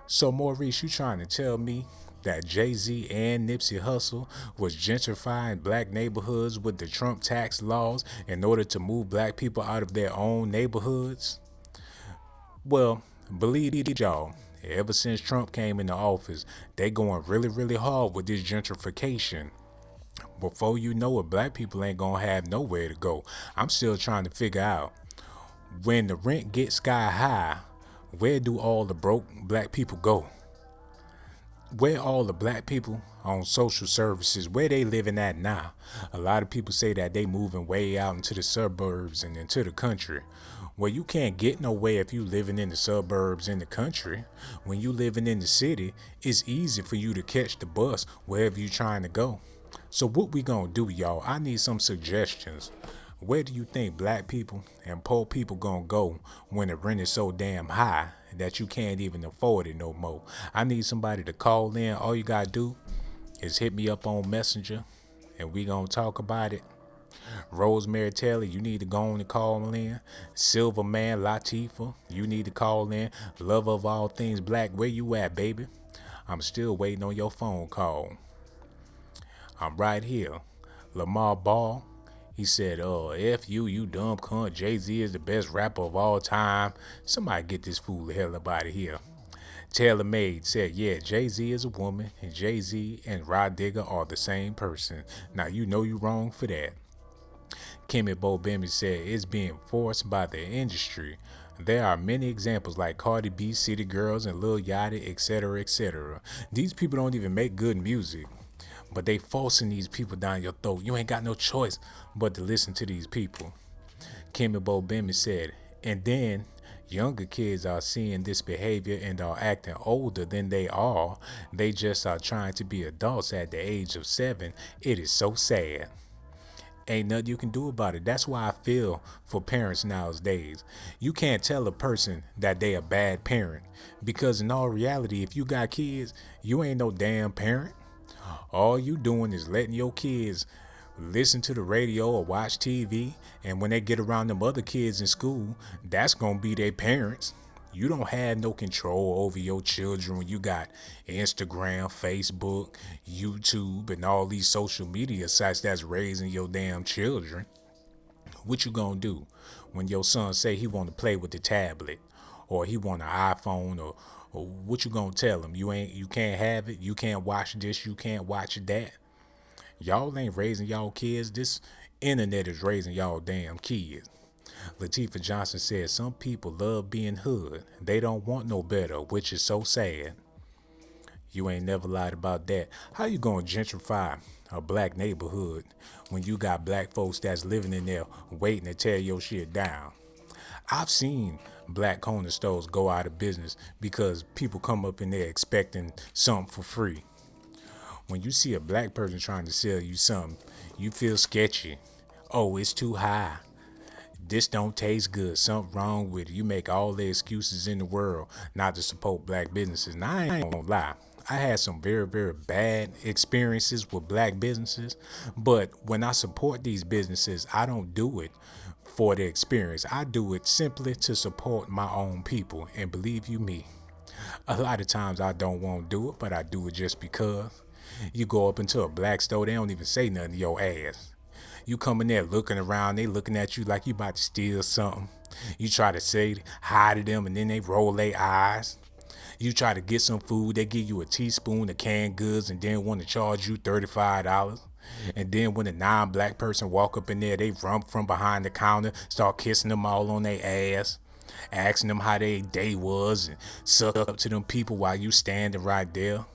So Maurice, you trying to tell me that Jay-Z and Nipsey Hussle was gentrifying black neighborhoods with the Trump tax laws in order to move black people out of their own neighborhoods? Well, believe y'all, ever since Trump came into office, they going really, really hard with this gentrification. Before you know it, black people ain't gonna have nowhere to go. I'm still trying to figure out, when the rent gets sky high, where do all the broke black people go? Where all the black people on social services, where they living at now? A lot of people say that they moving way out into the suburbs and into the country. Well, you can't get nowhere if you living in the suburbs in the country. When you living in the city, it's easy for you to catch the bus wherever you trying to go. So what we gonna do, y'all? I need some suggestions. Where do you think black people and poor people gonna go when the rent is so damn high that you can't even afford it no more? I need somebody to call in. All you gotta do is hit me up on Messenger and we gonna talk about it. Rosemary Taylor, you need to go on and call in. Silverman Latifah, you need to call in. Love of all things black, where you at, baby? I'm still waiting on your phone call. I'm right here. Lamar Ball, he said, F you, you dumb cunt. Jay-Z is the best rapper of all time. Somebody get this fool the hell up out of here. Taylor Made said, yeah, Jay-Z is a woman, and Jay-Z and Rod Digger are the same person. Now, you know you wrong for that. Kimmy Bobemi said, it's being forced by the industry. There are many examples like Cardi B, City Girls, and Lil Yachty, etc., etc. These people don't even make good music, but they forcing these people down your throat. You ain't got no choice but to listen to these people. Kimmy Bobemi said, and then younger kids are seeing this behavior and are acting older than they are. They just are trying to be adults at the age of 7. It is so sad. Ain't nothing you can do about it. That's why I feel for parents nowadays. You can't tell a person that they a bad parent, because in all reality, if you got kids, you ain't no damn parent. All you doing is letting your kids listen to the radio or watch TV, and when they get around them other kids in school, that's gonna be their parents. You don't have no control over your children when you got Instagram, Facebook, YouTube, and all these social media sites that's raising your damn children. What you gonna do when your son say he want to play with the tablet, or he want an iPhone, or what you gonna tell him? You can't have it. You can't watch this. You can't watch that. Y'all ain't raising y'all kids. This internet is raising y'all damn kids. Latifah Johnson said some people love being hood. They don't want no better, which is so sad. You ain't never lied about that. How you gonna gentrify a black neighborhood when you got black folks that's living in there waiting to tear your shit down? I've seen black corner stores go out of business because people come up in there expecting something for free. When you see a black person trying to sell you something, you feel sketchy. Oh, it's too high. This don't taste good. Something wrong with it. You make all the excuses in the world not to support black businesses. And I ain't gonna lie. I had some very, very bad experiences with black businesses. But when I support these businesses, I don't do it for the experience. I do it simply to support my own people. And believe you me, a lot of times I don't want to do it, but I do it just because. You go up into a black store, they don't even say nothing to your ass. You come in there looking around, they looking at you like you about to steal something. You try to say hi to them, and then they roll their eyes. You try to get some food, they give you a teaspoon of canned goods and then want to charge you $35. And then when a non-black person walk up in there, they run from behind the counter, start kissing them all on their ass, asking them how their day was, and suck up to them people while you standing right there.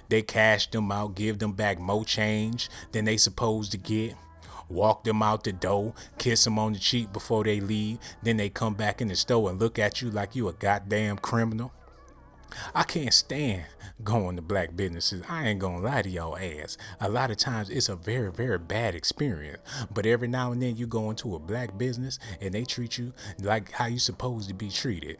They cash them out, give them back more change than they supposed to get. Walk them out the door, kiss them on the cheek before they leave. Then they come back in the store and look at you like you a goddamn criminal. I can't stand going to black businesses. I ain't gonna lie to y'all ass. A lot of times it's a very, very bad experience. But every now and then you go into a black business and they treat you like how you supposed to be treated.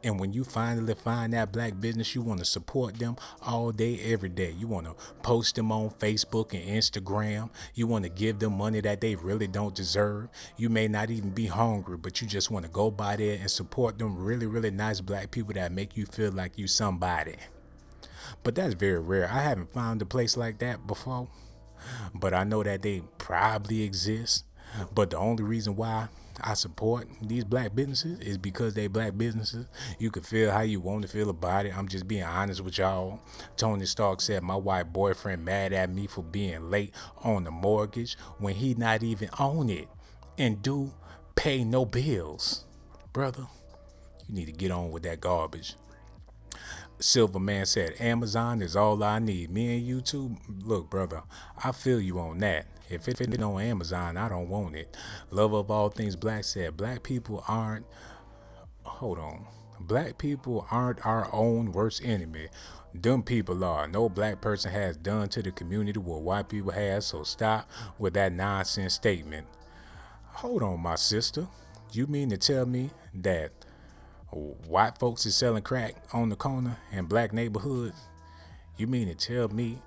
And when you finally find that black business, you want to support them all day, every day. You want to post them on Facebook and Instagram. You want to give them money that they really don't deserve. You may not even be hungry, but you just want to go by there and support them really, really nice black people that make you feel like you somebody. But that's very rare. I haven't found a place like that before, but I know that they probably exist. But the only reason why I support these black businesses is because they black businesses. You can feel how you want to feel about it. I'm just being honest with y'all. Tony Stark said my white boyfriend mad at me for being late on the mortgage when he not even on it and do pay no bills. Brother, you need to get on with that garbage. Silverman said, Amazon is all I need. Me and you too. Look, brother, I feel you on that. If it's on Amazon, I don't want it. Love of all things black said, black people aren't, hold on. Black people aren't our own worst enemy. Them people are. No black person has done to the community what white people have, so stop with that nonsense statement. Hold on, my sister. You mean to tell me that white folks is selling crack on the corner in black neighborhoods? You mean to tell me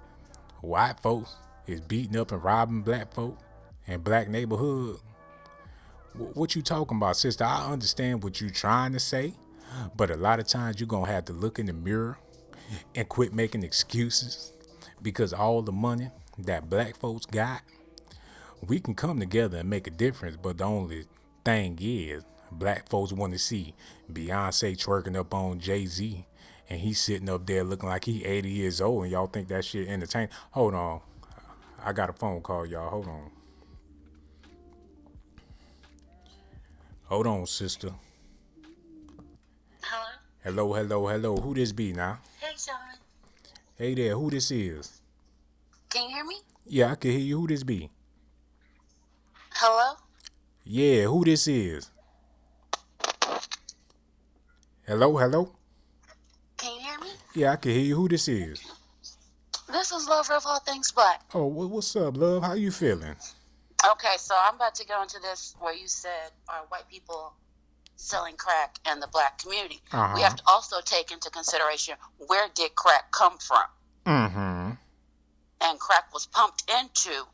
white folks is beating up and robbing black folk in black neighborhood? What you talking about, sister? I understand what you trying to say, but a lot of times you're going to have to look in the mirror and quit making excuses, because all the money that black folks got, we can come together and make a difference. But the only thing is, black folks want to see Beyonce twerking up on Jay-Z, and he's sitting up there looking like he 80 years old, and y'all think that shit entertaining. Hold on. I got a phone call, y'all. Hold on. Hold on, sister. Hello? Hello, hello, hello. Who this be now? Hey, Sean. Hey there, who this is? Can you hear me? Yeah, I can hear you. Who this be? Hello? Yeah, who this is? Hello, hello? Can you hear me? Yeah, I can hear you. Who this is? This is Love of All Things Black. Oh, what's up, love? How you feeling? Okay, so I'm about to go into this where you said are white people selling crack in the black community. We Uh-huh. have to also take into consideration where did crack come from? Mm-hmm. And crack was pumped into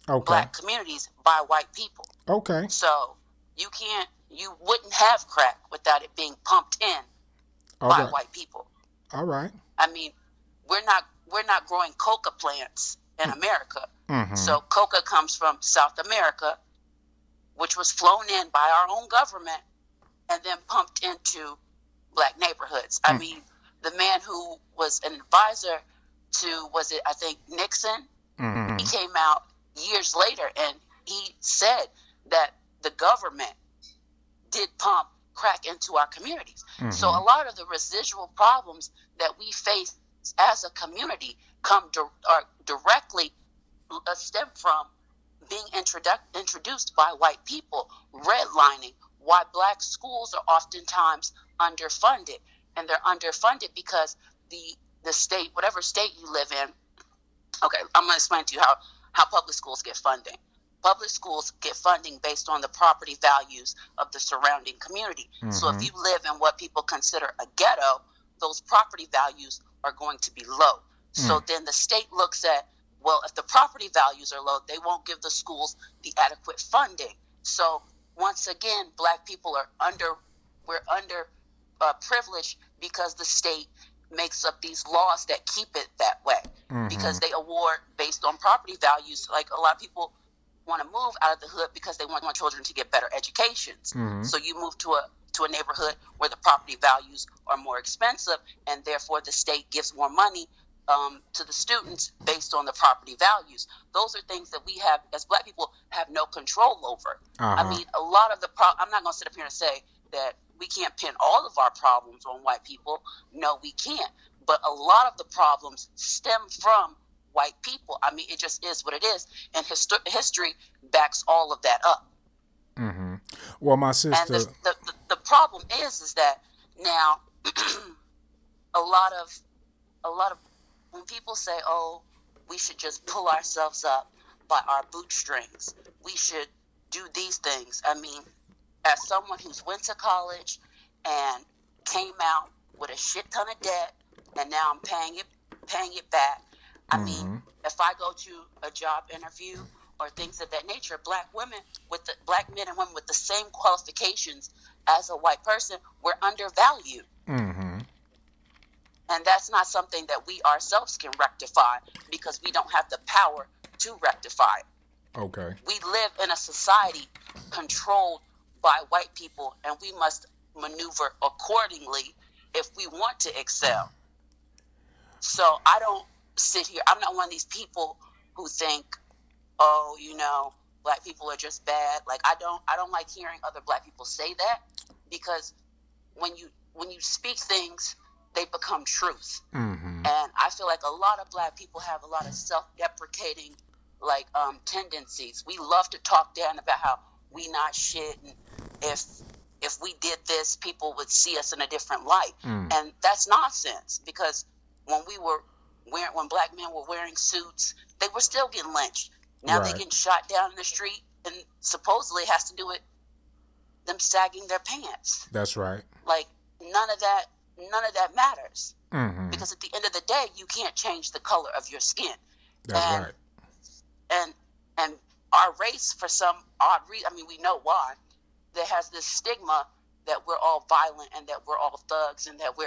Okay. black communities by white people. Okay. So you wouldn't have crack without it being pumped in All by right. white people. All right. I mean, we're not growing coca plants in America. Mm-hmm. So coca comes from South America, which was flown in by our own government and then pumped into black neighborhoods. I mean, the man who was an advisor to, was it, I think, Nixon, he Mm-hmm. came out years later and he said that the government did pump crack into our communities. So Mm-hmm. a lot of the residual problems that we face as a community are directly stem from being introduced by white people, redlining, why black schools are oftentimes underfunded. And they're underfunded because the state, whatever state you live in, okay, I'm going to explain to you how public schools get funding. Public schools get funding based on the property values of the surrounding community. So if Mm-hmm. you live in what people consider a ghetto, those property values are going to be low. So then the state looks at, well, if the property values are low, they won't give the schools the adequate funding. So once again, black people we're under privileged because the state makes up these laws that keep it that way, Mm-hmm. because they award based on property values. Like a lot of people want to move out of the hood because they want children to get better educations. Mm-hmm. So you move to a neighborhood where the property values are more expensive, and therefore the state gives more money to the students based on the property values. Those are things that we have as black people have no control over. I Uh-huh. mean, a lot of I'm not going to sit up here and say that we can't pin all of our problems on white people. No, we can't. But a lot of the problems stem from white people. I mean, it just is what it is. And history backs all of that up. Mm-hmm. Well, my And sister. the problem is that now a lot of a lot of when people say, "Oh, we should just pull ourselves up by our bootstrings. We should do these things." I mean, as someone who's went to college and came out with a shit ton of debt, and now I'm paying it back. I mean, Mm-hmm. if I go to a job interview or things of that nature, black men and women with the same qualifications as a white person, we're undervalued. Mm-hmm. And that's not something that we ourselves can rectify because we don't have the power to rectify it. Okay. We live in a society controlled by white people, and we must maneuver accordingly if we want to excel. So I don't sit here. I'm not one of these people who think, oh, black people are just bad. Like I don't like hearing other black people say that, because when you speak things, they become truth. Mm-hmm. And I feel like a lot of black people have a lot of self-deprecating tendencies. We love to talk down about how we not shit, and if we did this, people would see us in a different light. And that's nonsense, because when black men were wearing suits, they were still getting lynched. Now they Right. getting shot down in the street, and supposedly it has to do with them sagging their pants. That's right. Like none of that matters, Mm-hmm. because at the end of the day, you can't change the color of your skin. That's and right. and our race, for some odd reason, I mean, we know why, there has this stigma that we're all violent and that we're all thugs and that we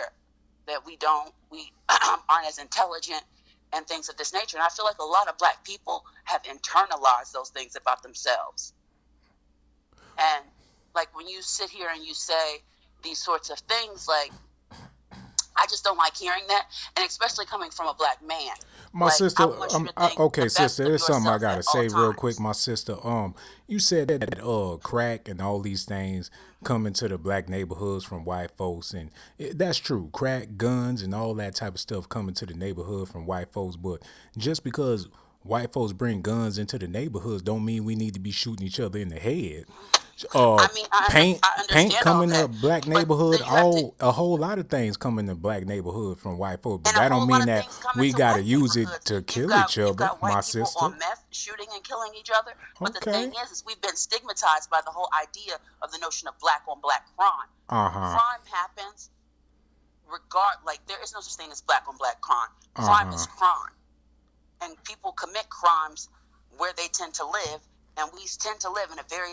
aren't as intelligent and things of this nature. And I feel like a lot of black people have internalized those things about themselves. And like when you sit here and you say these sorts of things, like, I just don't like hearing that, and especially coming from a black man. My Like, sister, I want you to think the okay, best sister, of there's something I yourself gotta at all say real quick, times. my sister. You said that crack and all these things come into the black neighborhoods from white folks, and that's true. Crack, guns, and all that type of stuff come into the neighborhood from white folks. But just because white folks bring guns into the neighborhoods, don't mean we need to be shooting each other in the head. I mean, I Paint understand come all in a that, black but neighborhood. then you have to, A whole lot of things come in the black neighborhood from white folks, but and a that don't whole lot mean of that things come we into gotta white use it neighborhoods. to You've kill got each you've other, got my white people sister. on meth shooting and killing each other. But the thing Okay. is we've been stigmatized by the whole idea of the notion of black on black crime. Uh-huh. Crime happens like there is no such thing as black on black crime. Crime Uh-huh. is crime. And people commit crimes where they tend to live, and we tend to live in a very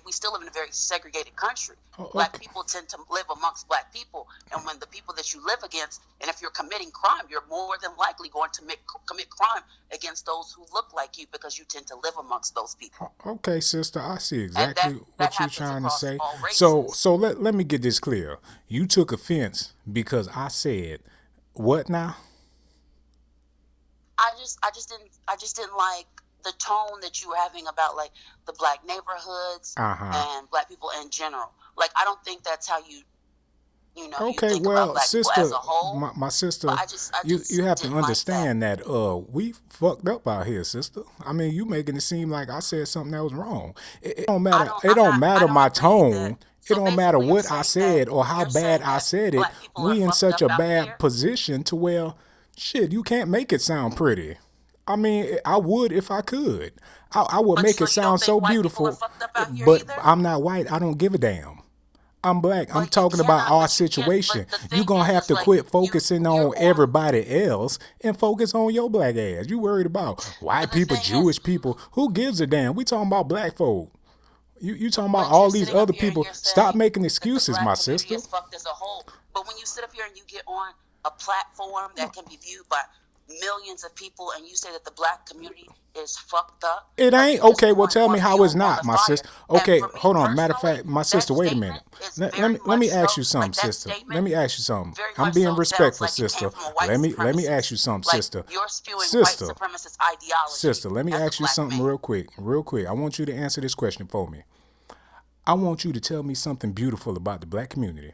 we still live in a very segregated country. Black Okay. people tend to live amongst black people, and when the people that you live against, and if you're committing crime, you're more than likely going to commit crime against those who look like you, because you tend to live amongst those people. Okay, sister, I see And exactly that what you're happens trying to across say. all So races. so let me get this clear. You took offense because I said what now? I just didn't like the tone that you were having about like the black neighborhoods Uh-huh. and black people in general. Like I don't think that's how you Okay, think about well, black people as sister, a whole. my But sister, I you just have to didn't like that. understand that we fucked up out here, sister. I mean, you making it seem like I said something that was wrong. It don't I matter. don't. It I'm don't not. I matter don't my agree with that. tone. It So don't matter basically, what I said or how you're bad saying I that said it. black people are We in fucked such up a out bad here. position to where shit, you can't make it sound pretty. I mean, I would if I could. I would But make so it you don't sound think so white people are beautiful, fucked up out here but either? I'm not white. I don't give a damn. I'm black. I'm But you talking about cannot. our But you can't. But situation. the You thing gonna have is to like quit focusing you're on on. everybody else and focus on your black ass. You worried about white But the people, thing is, Jewish people. Who gives a damn? We talking about black folk. You talking about but you're all these sitting up other here and people. you're Stop saying making that the excuses, my black community sister. is fucked as a whole. But when you sit up here and you get on a platform that can be viewed by millions of people and you say that the black community is fucked up, It like ain't you just okay. Well, pouring tell me more how it's fuel on not, the my fire. sister. And Okay, for me hold on. Matter of personally, fact, my that sister, wait a statement minute. is Let, let very me let much me ask so you something, like that sister. Let statement me ask you something. very I'm much being so sounds respectful, like it came sister. from a white Let me ask supremacist. you something, Like sister. you're spewing white Sister, supremacist ideology Sister, let me as a ask you black something man. real quick. Real quick. I want you to answer this question for me. I want you to tell me something beautiful about the black community.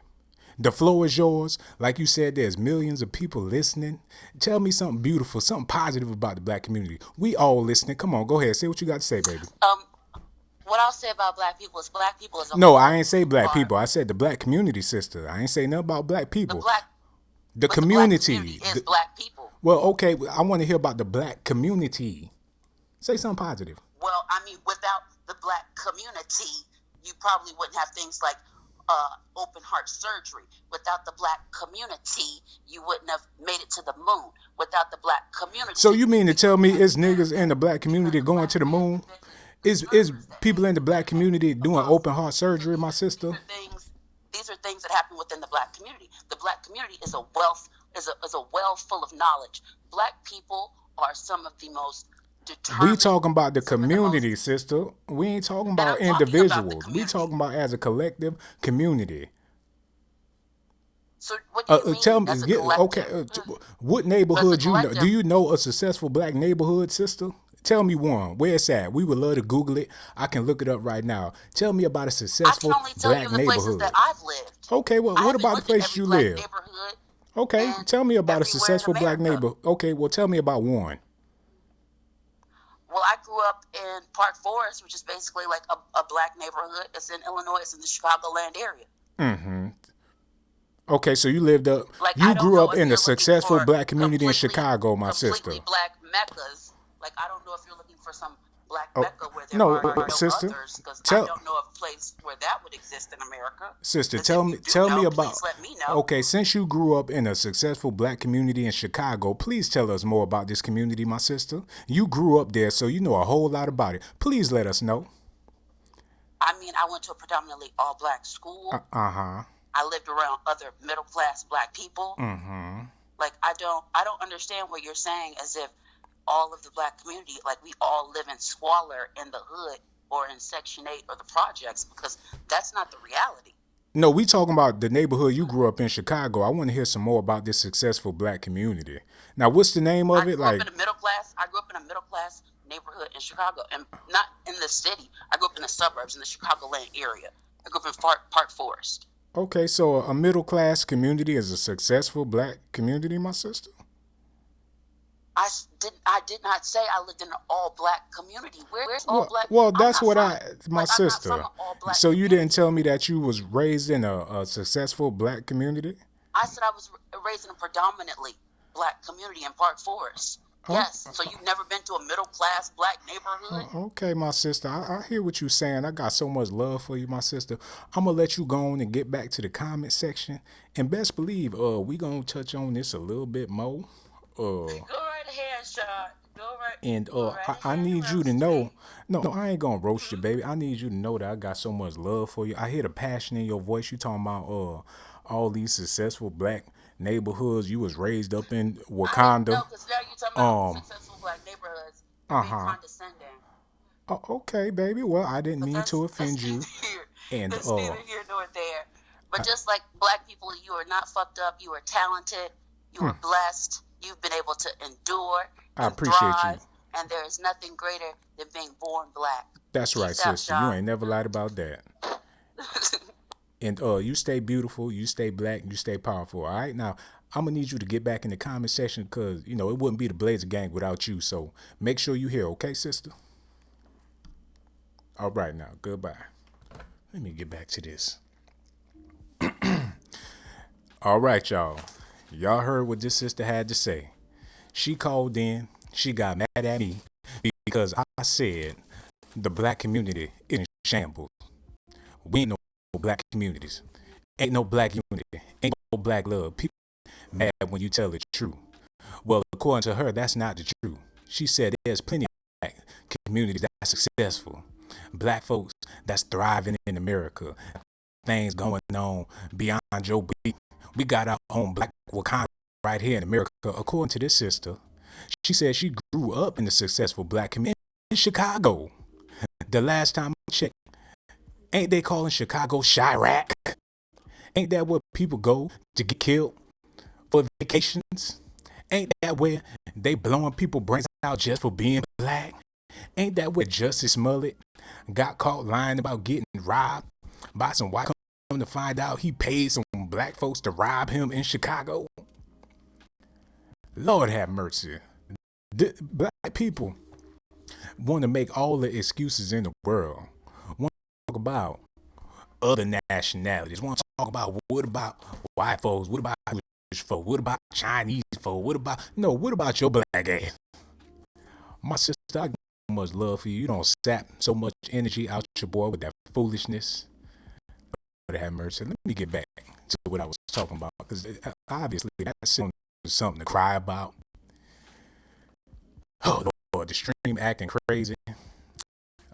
The floor is yours. Like you said, there's millions of people listening. Tell me something beautiful, something positive about the black community. We all listening. Come on, go ahead. Say what you got to say, baby. Um, what I'll say about black people as a No, I whole ain't say black are people. I said the black community, sister. I ain't say nothing about black the people. black, The but the black community community. is black people. Well, okay, I want to hear about the black community. Say something positive. Well, I mean, without the black community, you probably wouldn't have things like open heart surgery. Without the black community, you wouldn't have made it to the moon. Without the black So community, you mean to you tell wouldn't me have it's said niggas in that the black because community a going black to the man moon? invented the Is servers that people made in the black black community people doing open possible. heart So surgery, my these sister? are things. These are things that happen within the black community. The black community is a wealth is a well full of knowledge. Black people are some of the most We determined, talking about the some of the most, community, sister. We ain't talking and about I'm talking about the individuals. We community. talking about as a collective community. So what do you Tell mean me, as a collective? okay, what As a neighborhood you know? Do collective, you know a successful black neighborhood, sister? Tell me one. Where it's at? We would love to Google it. I can look it up right now. Tell me about a I can successful only tell you black in the places that neighborhood. I've lived. Okay, well, I what haven't about the looked at places every you black live? neighborhood Okay, and tell me about a everywhere in successful black America. neighbor. Okay, well, tell me about one. Well, I grew up in Park Forest, which is basically like a black neighborhood. It's in Illinois. It's in the Chicagoland area. Okay, so you lived up, Like I you don't grew know up if in a you're looking successful for black community in Chicago, my completely sister. black meccas. Like I don't know if you're looking for some black Oh, mecca where there no, are no sister, others, because I tell don't know of a place where that would exist in America. sister, Because if you do tell me know, about. please let me know. Okay, since you grew up in a successful black community in Chicago, please tell us more about this community, my sister. You grew up there, so you know a whole lot about it. Please let us know. I mean, I went to a predominantly all black school. Uh huh. I lived around other middle class black people. Like I don't understand what you're saying as if all of the black community, like we all live in squalor in the hood or in Section 8 or the projects, because that's not the reality. No, we talking about the neighborhood you grew up in, Chicago. I want to hear some more about this successful black community. Now, what's the name of it? Like, I grew up in a middle class neighborhood in Chicago, and not in the city. I grew up in the suburbs in the Chicagoland area. I grew up in Park Forest. okay, so a middle class community is a successful black community, my sister. I did not say I lived in an all black community. Where's all black? Well, I'm that's not what from my I'm not from sister. an all black So you didn't community. tell me that you was raised in a successful black community? I said I was raised in a predominantly black community in Park Forest. Yes. So you've never been to a middle class black neighborhood? Okay, my sister. I hear what you're saying. I got so much love for you, my sister. I'm gonna let you go on and get back to the comment section. And best believe, we gonna touch on this a little bit more. Uh, Go right ahead, Shot. and Go right I ahead and need you to roast me. know. No, I ain't gonna roast you, baby. I need you to know that I got so much love for you. I hear the passion in your voice. You talking about all these successful black neighborhoods you was raised up in I didn't know Wakanda. because now you're talking about Um, successful black neighborhoods. You're uh being huh. condescending. Oh, okay, baby. Well, I didn't But mean to that's offend you. neither here. And That's neither here nor there. But just like black people, you are not fucked up. You are talented. You are blessed. You've been able to endure I and appreciate you. thrive. And there is nothing greater than being born black. That's right, Peace out, sister. You Shaw. ain't never lied about that. And you stay beautiful, you stay black, you stay powerful. All right, now I'm gonna need you to get back in the comment section because you know it wouldn't be the Blazer Gang without you. So make sure you here, okay, sister? All right, now goodbye. Let me get back to this. All right, y'all. Y'all heard what this sister had to say. She called in. She got mad at me because I said the black community is in shambles. We ain't no black communities. Ain't no black unity. Ain't no black love. People mad when you tell the truth. Well, according to her, that's not the truth. She said there's plenty of black communities that's successful. Black folks that's thriving in America. Things going on beyond Joe B. We got our own black Wakanda right here in America. According to this sister, she said she grew up in the successful black community in Chicago. The last time I checked, ain't they calling Chicago Chirac? Ain't that where people go to get killed for vacations? Ain't that where they blowing people brains out just for being black? Ain't that where Justice Smollett got caught lying about getting robbed by some white? Come to find out he paid some black folks to rob him in Chicago. Lord have mercy. Black people want to make all the excuses in the world. Want to talk about other nationalities. Want to talk about what about white folks? What about Irish folks? What about Chinese folks? What about your black ass? My sister, I got so much love for you. You don't sap so much energy out your boy with that foolishness. Lord have mercy. Let me get back to what I was talking about because obviously that's something to cry about. Oh Lord, the stream acting crazy.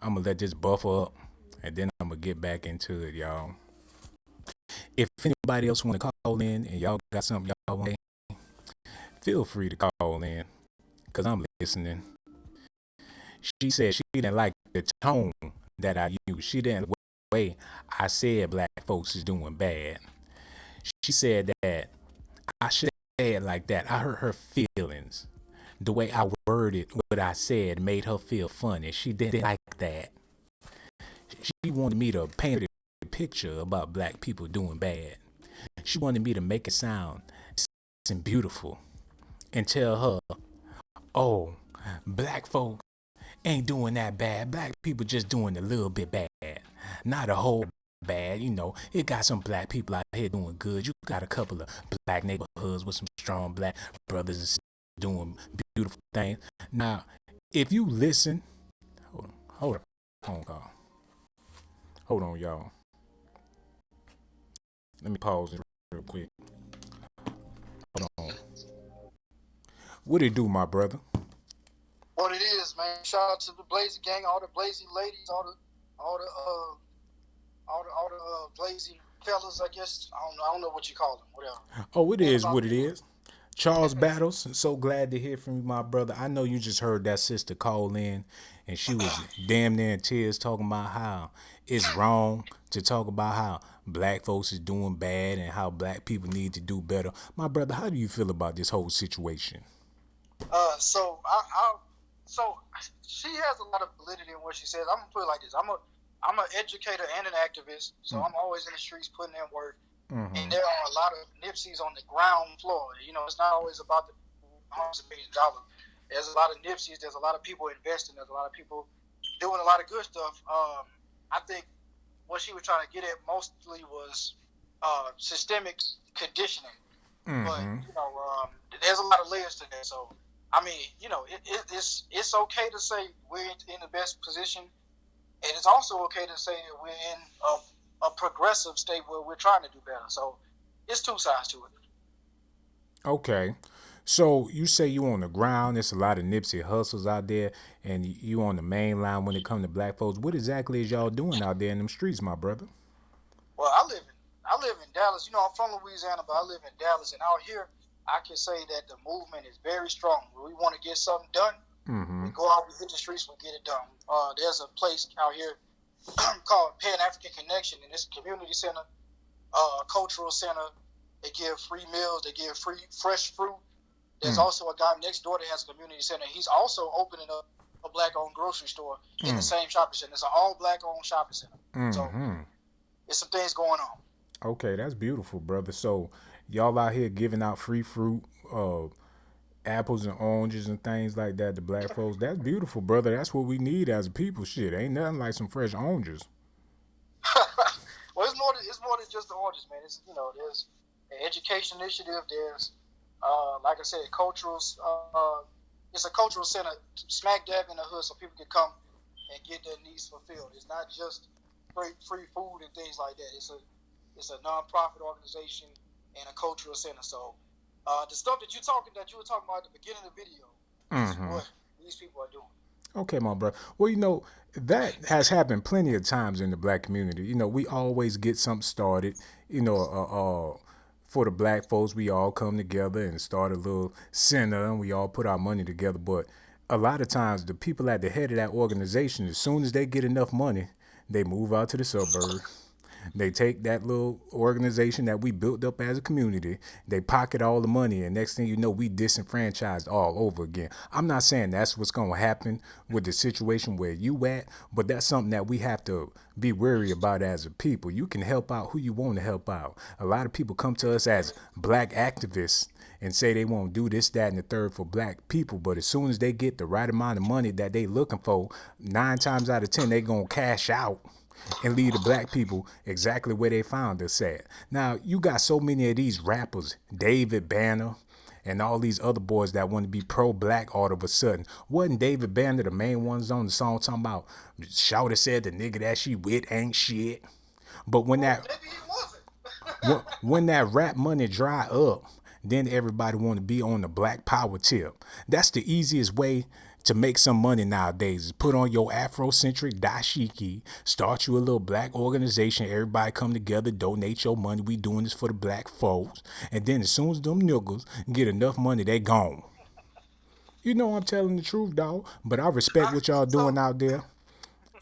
I'm gonna let this buffer up and then I'm gonna get back into it, y'all. If anybody else want to call in and y'all got something y'all want, feel free to call in because I'm listening. She said she didn't like the tone that I used. She didn't like the way I said black folks is doing bad. She said that I should say it like that. I hurt her feelings. The way I worded what I said made her feel funny. She didn't like that. She wanted me to paint a picture about black people doing bad. She wanted me to make it sound and beautiful and tell her, oh, black folk ain't doing that bad. Black people just doing a little bit bad. Not a whole bad, it got some black people out here doing good. You got a couple of black neighborhoods with some strong black brothers and sisters doing beautiful things. Now, if you listen, hold on, phone call. Hold on, y'all. Let me pause it real quick. Hold on. What it do, my brother? What it is, man. Shout out to the Blazy gang, all the Blazy ladies, all the Blazy fellas. I guess I don't know what you call them. Whatever. Oh, it is what it is. Charles Battles, so glad to hear from you, my brother. I know you just heard that sister call in, and she was damn near in tears talking about how it's wrong to talk about how black folks is doing bad and how black people need to do better. My brother, how do you feel about this whole situation? So she has a lot of validity in what she says. I'm gonna put it like this. I'm an educator and an activist, so I'm always in the streets putting in work. Mm-hmm. And there are a lot of Nipseys on the ground floor. It's not always about the hundreds of millions of dollars. There's a lot of Nipseys. There's a lot of people investing. There's a lot of people doing a lot of good stuff. I think what she was trying to get at mostly was systemic conditioning. Mm-hmm. But there's a lot of layers to that. So I mean, it's okay to say we're in the best position, and it's also okay to say that we're in a progressive state where we're trying to do better. So it's two sides to it. Okay. So you say you on the ground. There's a lot of Nipsey hustles out there, and you on the main line when it comes to black folks. What exactly is y'all doing out there in them streets, my brother? Well, I live in Dallas. I'm from Louisiana, but I live in Dallas, and out here, I can say that the movement is very strong. When we want to get something done, we go out, we hit the streets, we get it done. There's a place out here called Pan African Connection, and it's a community center, cultural center. They give free meals, they give free fresh fruit. There's also a guy next door that has a community center. He's also opening up a black-owned grocery store in the same shopping center. It's an all-black-owned shopping center. So there's some things going on. Okay, that's beautiful, brother. So y'all out here giving out free fruit, apples and oranges and things like that to black folks. That's beautiful, brother. That's what we need as a people. Shit, ain't nothing like some fresh oranges. Well, it's more than just the oranges, man. It's there's an education initiative. There's like I said, it's a cultural center smack dab in the hood, so people can come and get their needs fulfilled. It's not just free food and things like that. It's a non-profit organization and a cultural center. So the stuff that you were talking about at the beginning of the video is what these people are doing. Okay, my brother. Well, that has happened plenty of times in the black community. We always get something started. For the black folks, we all come together and start a little center, and we all put our money together. But a lot of times, the people at the head of that organization, as soon as they get enough money, they move out to the suburbs. They take that little organization that we built up as a community, they pocket all the money, and next thing you know, we disenfranchised all over again. I'm not saying that's what's going to happen with the situation where you at, but that's something that we have to be wary about as a people. You can help out who you want to help out. A lot of people come to us as black activists and say they won't do this, that, and the third for black people, but as soon as they get the right amount of money that they looking for, 9 times out of 10, they going to cash out and leave the black people exactly where they found us at. Now, you got so many of these rappers, David Banner, and all these other boys that want to be pro-black all of a sudden. Wasn't David Banner the main ones on the song talking about, Shawty said the nigga that she with ain't shit? But when when that rap money dry up, then everybody want to be on the black power tip. That's the easiest way to make some money nowadays, is put on your Afrocentric dashiki, start you a little black organization, everybody come together, donate your money, we doing this for the black folks, and then as soon as them niggas get enough money, they gone. I'm telling the truth, dog, but I respect what y'all doing out there.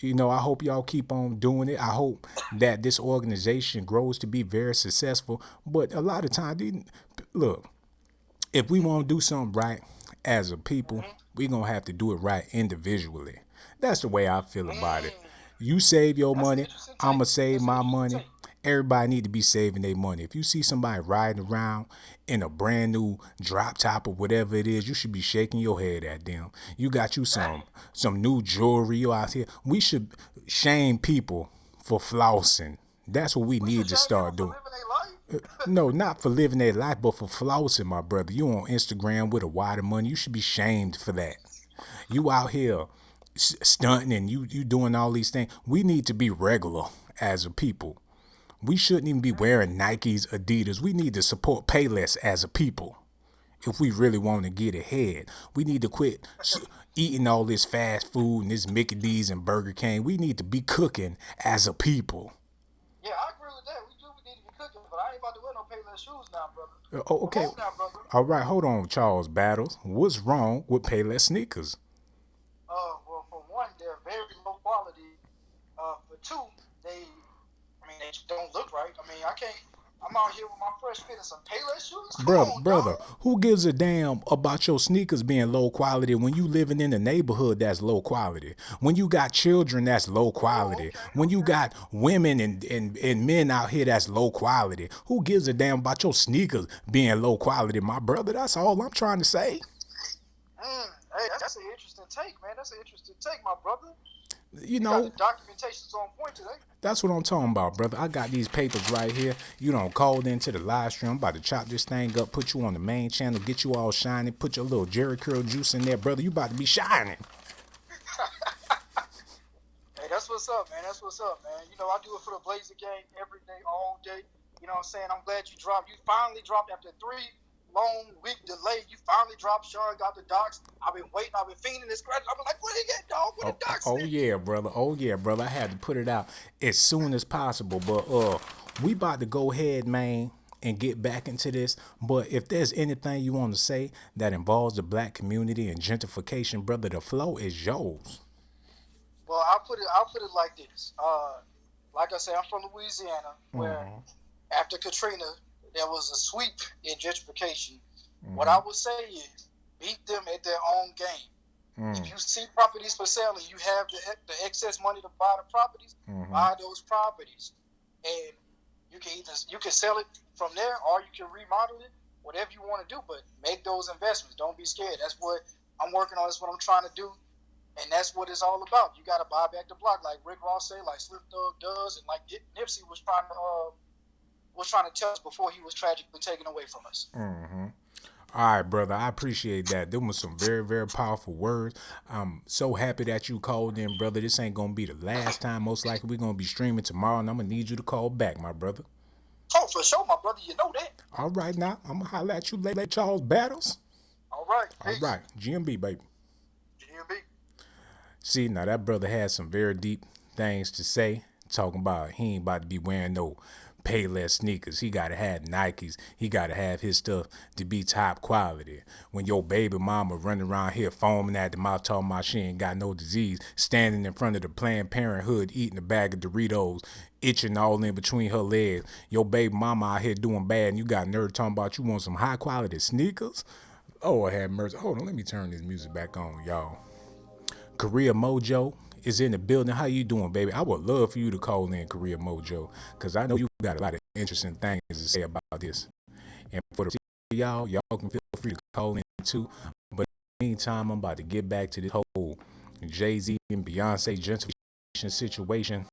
I hope y'all keep on doing it. I hope that this organization grows to be very successful, but a lot of times, look, if we want to do something right as a people, we're going to have to do it right individually. That's the way I feel about it. You save your money, I'm going to save my money. Everybody need to be saving their money. If you see somebody riding around in a brand new drop top or whatever it is, you should be shaking your head at them. You got you some new jewelry out here. We should shame people for flossing. That's what we need to start doing. No, not for living their life, but for flossing, my brother. You on Instagram with a wad of money. You should be shamed for that. You out here stunting and you doing all these things. We need to be regular as a people. We shouldn't even be wearing Nikes, Adidas. We need to support Payless as a people. If we really want to get ahead, we need to quit eating all this fast food and this Mickey D's and Burger King. We need to be cooking as a people. Yeah, I agree with that. We need to be cooking, but I ain't about to wear no Payless shoes now, brother. Okay. Now, brother. All right, hold on, Charles Battles. What's wrong with Payless sneakers? Well, for one, they're very low quality. For two, they don't look right. I'm out here with my fresh fit and some Payless shoes. Brother, who gives a damn about your sneakers being low quality when you living in a neighborhood that's low quality? When you got children that's low quality? When you got women and men out here that's low quality? Who gives a damn about your sneakers being low quality, my brother? That's all I'm trying to say. Hey, that's an interesting take, man. That's an interesting take, my brother. You You got the know, documentations on point today. that's what I'm talking about, brother. I got these papers right here. You don't called into the live stream. I'm about to chop this thing up, put you on the main channel, get you all shining, put your little Jerry curl juice in there, brother. You about to be shining. Hey, that's what's up, man. That's what's up, man. You know, I do it for the Blazer gang every day, all day. You know what I'm saying? I'm glad you dropped. You finally dropped after 3 long week delay. You finally dropped. Sean got the docs. I've been waiting. I've been fiending this scratch. I've been like, what did he get, dog? What Oh, the docs oh at? yeah, brother. Oh yeah, brother. I had to put it out as soon as possible. But we about to go ahead, man, and get back into this. But if there's anything you want to say that involves the black community and gentrification, brother, the flow is yours. Well, I'll put it like this. Like I said, I'm from Louisiana, where after Katrina, there was a sweep in gentrification. What I would say is beat them at their own game. If you see properties for sale and you have the excess money to buy the properties, buy those properties, and you can sell it from there or you can remodel it, whatever you want to do. But make those investments. Don't be scared. That's what I'm working on. That's what I'm trying to do. And that's what it's all about. You got to buy back the block, like Rick Ross say, like Slim Thug does, and like Nipsey was trying to tell us before he was tragically taken away from us. All right, brother. I appreciate that. Them was some very, very powerful words. I'm so happy that you called in, brother. This ain't gonna be the last time. Most likely, we're gonna be streaming tomorrow, and I'm gonna need you to call back, my brother. Oh, for sure, my brother. You know that. All right, now I'm gonna holler at you later, Charles Battles. All right. All Peace. right, GMB, baby. GMB. See, now that brother has some very deep things to say. Talking about he ain't about to be wearing no Payless sneakers. He gotta have Nikes. He gotta have his stuff to be top quality. When your baby mama running around here foaming at the mouth talking about she ain't got no disease, standing in front of the Planned Parenthood eating a bag of Doritos, itching all in between her legs. Your baby mama out here doing bad and you got nerve talking about you want some high quality sneakers? Oh, I have mercy. Hold on, let me turn this music back on, y'all. Korea Mojo is in the building. How you doing, baby? I would love for you to call in, Korea Mojo, because I know you got a lot of interesting things to say about this. And for the y'all can feel free to call in too. But in the meantime, I'm about to get back to this whole Jay-Z and Beyonce gentrification situation.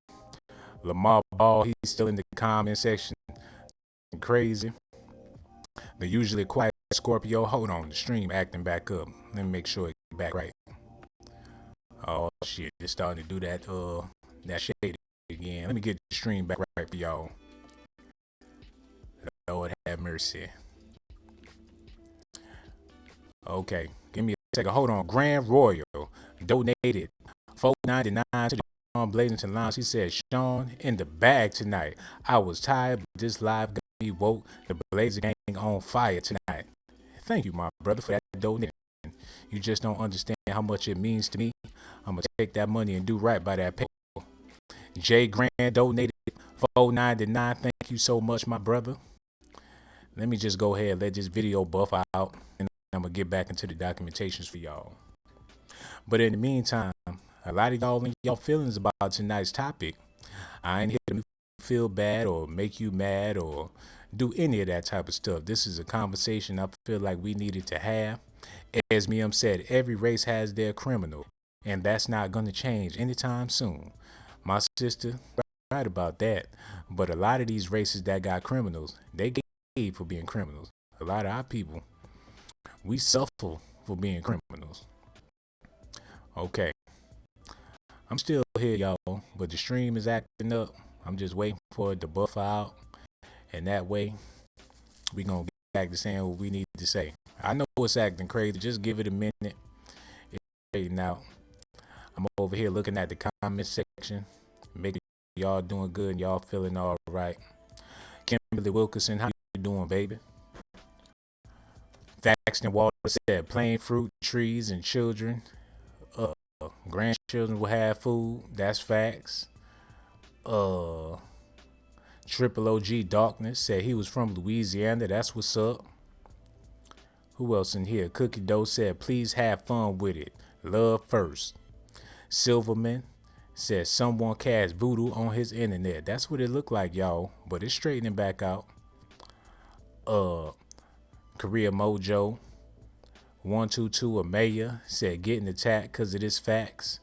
Lamar Ball, he's still in the comment section. Crazy. The usually quiet Scorpio. Hold on, the stream acting back up. Let me make sure it's back right. Oh shit, it's starting to do that shade again. Let me get the stream back right for y'all. Lord have mercy. Okay, give me a second. Hold on. Grand Royal donated $4.99 to the Sean Blazington Lounge. He said, Sean in the bag tonight. I was tired, but this live got me woke. The Blazer gang on fire tonight. Thank you, my brother, for that donation. You just don't understand how much it means to me. I'm gonna take that money and do right by that people. Jay Grant donated $4.99. Thank you so much, my brother. Let me just go ahead and let this video buff out, and I'm gonna get back into the documentations for y'all. But in the meantime, a lot of y'all in y'all feelings about tonight's topic. I ain't here to feel bad or make you mad or do any of that type of stuff. This is a conversation I feel like we needed to have. As Miam said, every race has their criminal, and that's not going to change anytime soon. My sister, right about that. But a lot of these races that got criminals, they get paid for being criminals. A lot of our people, we suffer for being criminals. Okay, I'm still here, y'all, but the stream is acting up. I'm just waiting for it to buff out, and that way we gonna get back to saying what we need to say. I know it's acting crazy. Just give it a minute. It's straighten out. I'm over here looking at the comment section, making sure y'all doing good and y'all feeling all right. Kimberly Wilkerson, how you doing, baby? Faxton Water said, plain fruit, trees, and children. Grandchildren will have food. That's facts. Triple OG Darkness said he was from Louisiana. That's what's up. Who else in here? Cookie Dough said, please have fun with it. Love first. Silverman said someone cast voodoo on his internet. That's what it looked like, y'all. But it's straightening back out. Korea Mojo 122 Amaya said getting attacked because of this facts.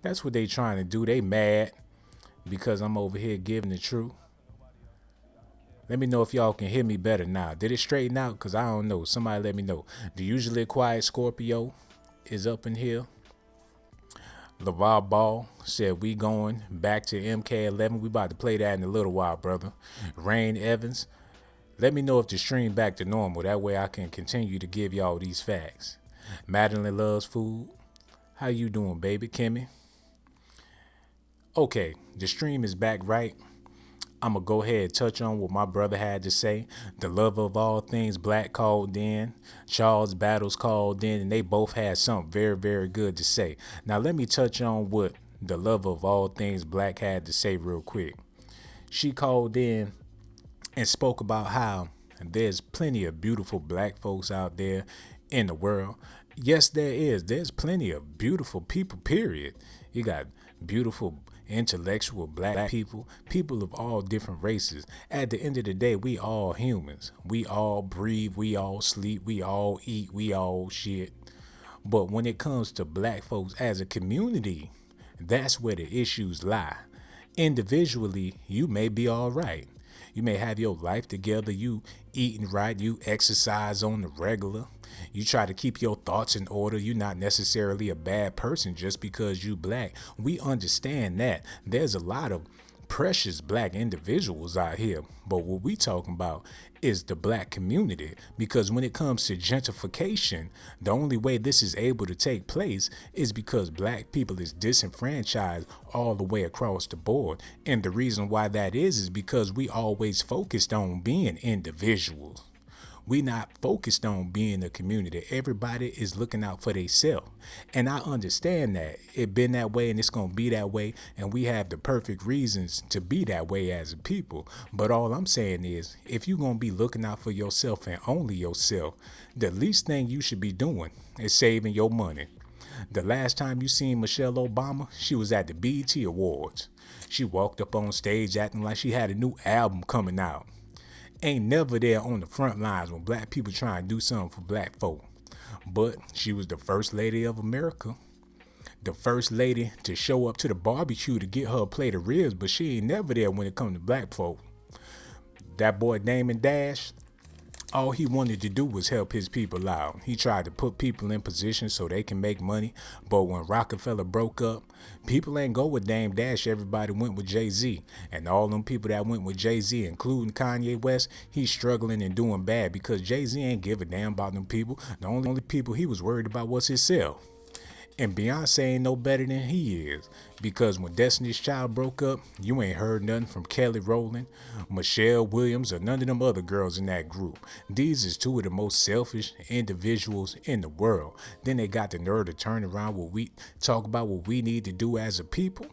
That's what they trying to do. They mad because I'm over here giving the truth. Let me know if y'all can hear me better now. Did it straighten out? Because I don't know. Somebody let me know. The usually quiet Scorpio is up in here. LaVar Ball said we going back to MK11. We about to play that in a little while, brother. Rain Evans, let me know if the stream back to normal. That way I can continue to give y'all these facts. Madeline loves food. How you doing, baby? Kimmy? Okay, the stream is back, right? I'm going to go ahead and touch on what my brother had to say. The love of all things black called in. Charles Battles called in, and they both had something very, very good to say. Now, let me touch on what the love of all things black had to say real quick. She called in and spoke about how there's plenty of beautiful black folks out there in the world. Yes, there is. There's plenty of beautiful people, period. You got beautiful intellectual black people, people of all different races. At the end of the day, we all humans. We all breathe, we all sleep, we all eat, we all shit. But when it comes to black folks as a community, that's where the issues lie. Individually, you may be all right. You may have your life together, you eating right, you exercise on the regular. You try to keep your thoughts in order. You're not necessarily a bad person just because you black. We understand that. There's a lot of precious black individuals out here. But what we talking about is the black community. Because when it comes to gentrification, the only way this is able to take place is because black people is disenfranchised all the way across the board. And the reason why that is because we always focused on being individuals. We not focused on being a community. Everybody is looking out for themselves. And I understand that. It been that way and it's going to be that way. And we have the perfect reasons to be that way as a people. But all I'm saying is, if you're going to be looking out for yourself and only yourself, the least thing you should be doing is saving your money. The last time you seen Michelle Obama, she was at the BET Awards. She walked up on stage acting like she had a new album coming out. Ain't never there on the front lines when black people trying to do something for black folk. But she was the first lady of America. The first lady to show up to the barbecue to get her a plate of ribs, but she ain't never there when it come to black folk. That boy Damon Dash, all he wanted to do was help his people out. He tried to put people in position so they can make money. But when Rockefeller broke up, people ain't go with Dame Dash. Everybody went with Jay-Z. And all them people that went with Jay-Z, including Kanye West, he's struggling and doing bad because Jay-Z ain't give a damn about them people. The only people he was worried about was himself. And Beyonce ain't no better than he is. Because when Destiny's Child broke up, you ain't heard nothing from Kelly Rowland, Michelle Williams, or none of them other girls in that group. These is two of the most selfish individuals in the world. Then they got the nerve to turn around what we talk about what we need to do as a people.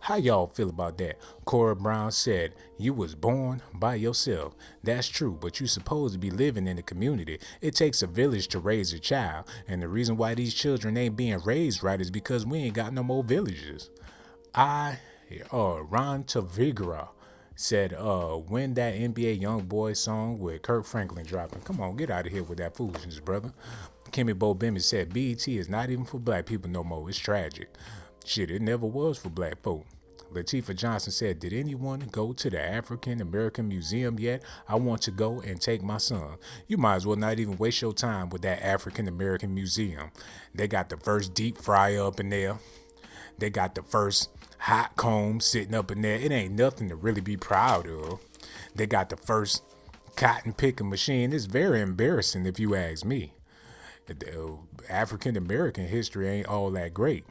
How y'all feel about that? Cora Brown said, you was born by yourself. That's true, but you supposed to be living in the community. It takes a village to raise a child. And the reason why these children ain't being raised right is because we ain't got no more villages. Ron Tavigra said, when that NBA Youngboy song with Kirk Franklin dropping. Come on, get out of here with that foolishness, brother. Kimmy Bo Bimmy said, BET is not even for black people no more. It's tragic. Shit, it never was for black folk. Latifah Johnson said, did anyone go to the African American Museum yet? I want to go and take my son. You might as well not even waste your time with that African American Museum. They got the first deep fryer up in there. They got the first hot comb sitting up in there. It ain't nothing to really be proud of. They got the first cotton picking machine. It's very embarrassing if you ask me. African American history ain't all that great.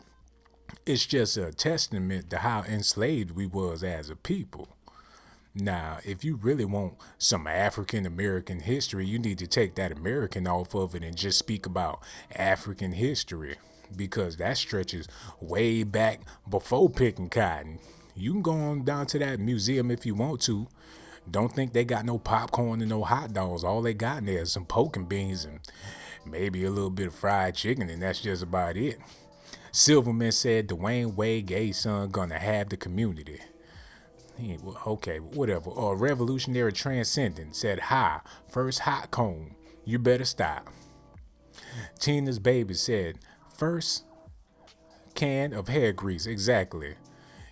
It's just a testament to how enslaved we was as a people. Now, if you really want some African American history, you need to take that American off of it and just speak about African history, because that stretches way back before picking cotton. You can go on down to that museum if you want to. Don't think they got no popcorn and no hot dogs. All they got in there is some poking beans and maybe a little bit of fried chicken, and that's just about it. Silverman said Dwayne Wade gay son gonna have the community. Okay, whatever. Revolutionary Transcendent said, hi, first hot comb. You better stop. Tina's baby said, first can of hair grease. Exactly.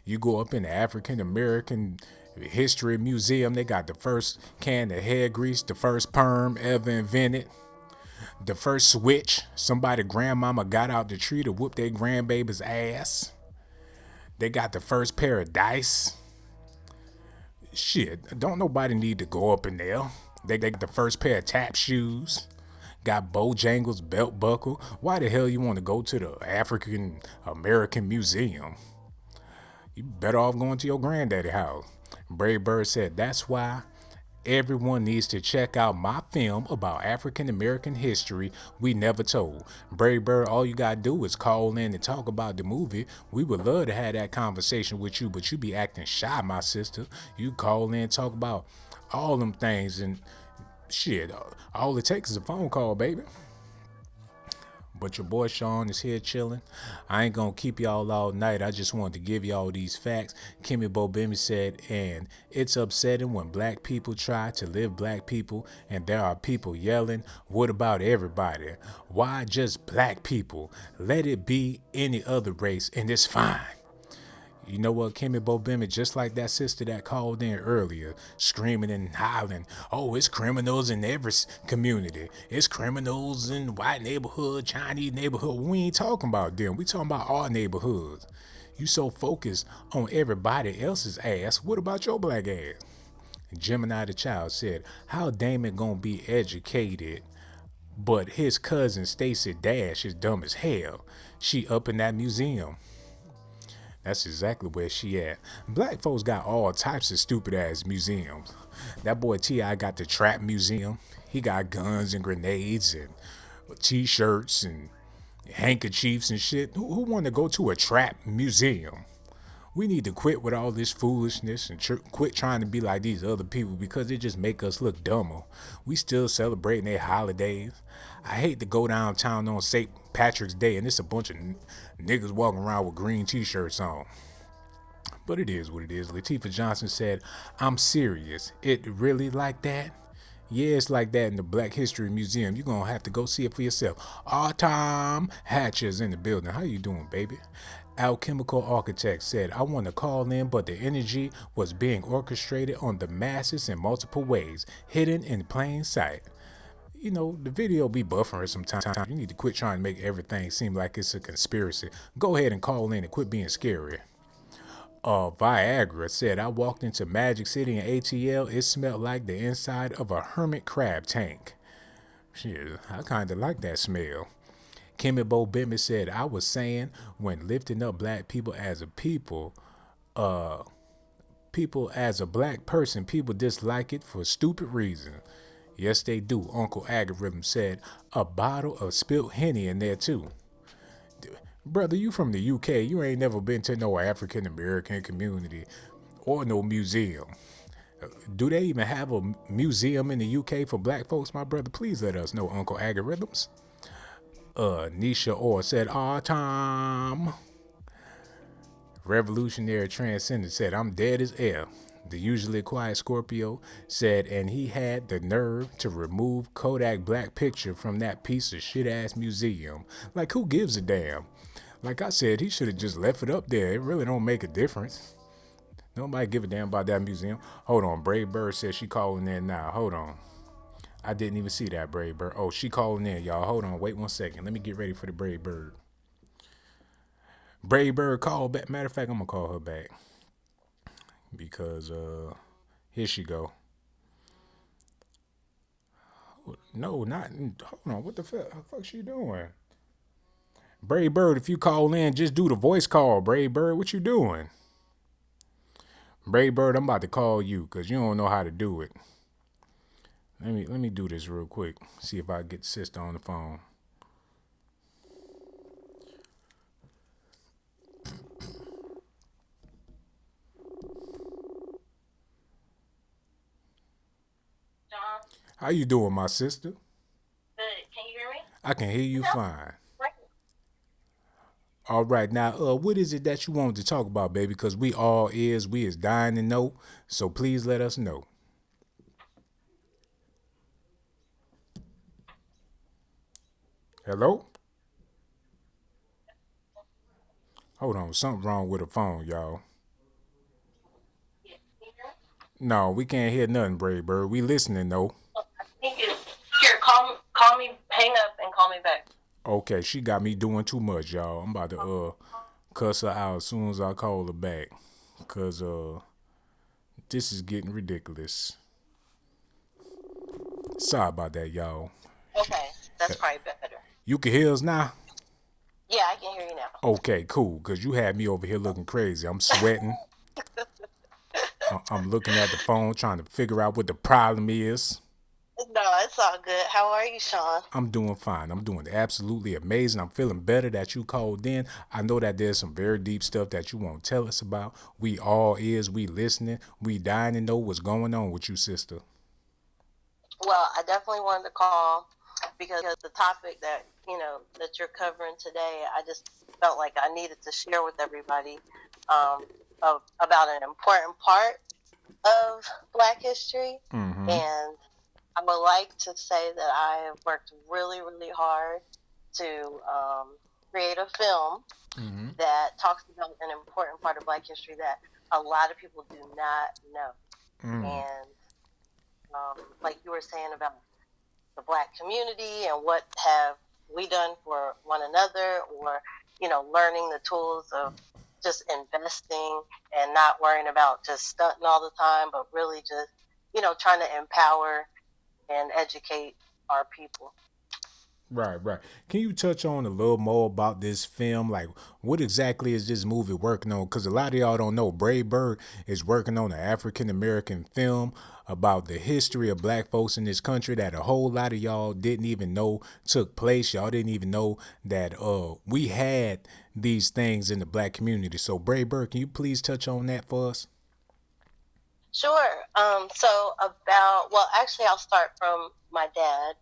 You go up in the African American History Museum, they got the first can of hair grease, the first perm ever invented, the first switch somebody grandmama got out the tree to whoop their grandbaby's ass. They got the first pair of dice. Shit, don't nobody need to go up in there. They got the first pair of tap shoes. Got Bojangles belt buckle. Why the hell you want to go to the African American Museum? You better off going to your granddaddy house. Brave Bird said that's why everyone needs to check out my film about African American history we never told. Brave Bird, all you gotta do is call in and talk about the movie. We would love to have that conversation with you, but you be acting shy, my sister. You call in and talk about all them things and shit. All it takes is a phone call, baby. But your boy Sean is here chilling. I ain't gonna keep y'all all night. I just wanted to give y'all these facts. Kimmy Bobemi said, and it's upsetting when black people try to live black people and there are people yelling, what about everybody? Why just black people? Let it be any other race and it's fine. You know what, Kimmy Bobemi, just like that sister that called in earlier, screaming and hollering, oh, it's criminals in every community. It's criminals in white neighborhood, Chinese neighborhood. We ain't talking about them. We talking about our neighborhoods. You so focused on everybody else's ass. What about your black ass? Gemini the Child said, how Damon gonna be educated, but his cousin Stacey Dash is dumb as hell. She up in that museum. That's exactly where she at. Black folks got all types of stupid ass museums. That boy T.I. got the Trap Museum. He got guns and grenades and t-shirts and handkerchiefs and shit. Who want to go to a trap museum? We need to quit with all this foolishness and quit trying to be like these other people because it just make us look dumber. We still celebrating their holidays. I hate to go downtown on St. Patrick's Day and it's a bunch of niggas walking around with green t-shirts on. But it is what it is. Latifah Johnson said, I'm serious. It really like that? Yeah, it's like that in the Black History Museum. You're going to have to go see it for yourself. Tom Hatcher's in the building. How you doing, baby? Alchemical Architect said, I want to call in, but the energy was being orchestrated on the masses in multiple ways, hidden in plain sight. You know, the video be buffering sometimes. You need to quit trying to make everything seem like it's a conspiracy. Go ahead and call in and quit being scary. Viagra said, I walked into Magic City in ATL. It smelled like the inside of a hermit crab tank. Shit, I kind of like that smell. Kimmy Bo Bimmy said, I was saying when lifting up black people as a people as a black person, people dislike it for stupid reasons. Yes, they do. Uncle Algorithm said, a bottle of spilt Henny in there too. Brother, you from the UK. You ain't never been to no African American community or no museum. Do they even have a museum in the UK for black folks, my brother? Please let us know, Uncle Algorithms. Nisha Orr said, Tom. Revolutionary Transcendent said, I'm dead as air. The usually quiet Scorpio said, and he had the nerve to remove Kodak Black picture from that piece of shit ass museum. Like, who gives a damn? Like I said, he should have just left it up there. It really don't make a difference. Nobody give a damn about that museum. Hold on, Brave Bird says she calling in now. Hold on. I didn't even see that, Brave Bird. Oh, she calling in, y'all. Hold on, wait 1 second. Let me get ready for the Brave Bird. Brave Bird call back. Matter of fact, I'm gonna call her back. Because here she go. No, not hold on. What the fuck she doing? Brave Bird, if you call in, just do the voice call. Brave Bird, what you doing? Brave Bird, I'm about to call you because you don't know how to do it. Let me do this real quick. See if I get sister on the phone. John, How you doing, my sister? good. Can you hear me? I can hear you No. fine. Right. All right, now, what is it that you wanted to talk about, baby? Because we is dying to know. So please let us know. Hello? Hold on, something wrong with the phone, y'all. No, we can't hear nothing, Brave Bird. We listening though. Here, call me, hang up and call me back. Okay, she got me doing too much, y'all. I'm about to cuss her out as soon as I call her back. Cause this is getting ridiculous. Sorry about that, y'all. Okay, that's probably better. You can hear us now? Yeah, I can hear you now. Okay, cool. Cause you had me over here looking crazy. I'm sweating. I'm looking at the phone trying to figure out what the problem is. No, it's all good. How are you, Sean? I'm doing fine. I'm doing absolutely amazing. I'm feeling better that you called in. I know that there's some very deep stuff that you won't tell us about. We all is. We listening. We dying to know what's going on with you, sister. Well, I definitely wanted to call because the topic that that you're covering today, I just felt like I needed to share with everybody about an important part of Black history, and I would like to say that I have worked really, really hard to create a film that talks about an important part of Black history that a lot of people do not know. And like you were saying about the Black community and what have we done for one another, or learning the tools of just investing and not worrying about just stunting all the time, but really just trying to empower and educate our people. Right, right. Can you touch on a little more about this film? Like, what exactly is this movie working on? Because a lot of y'all don't know. Brave Bird is working on an African American film about the history of Black folks in this country that a whole lot of y'all didn't even know took place. Y'all didn't even know that we had these things in the Black community. So, Brave Bird, can you please touch on that for us? Sure. Actually, I'll start from my dad.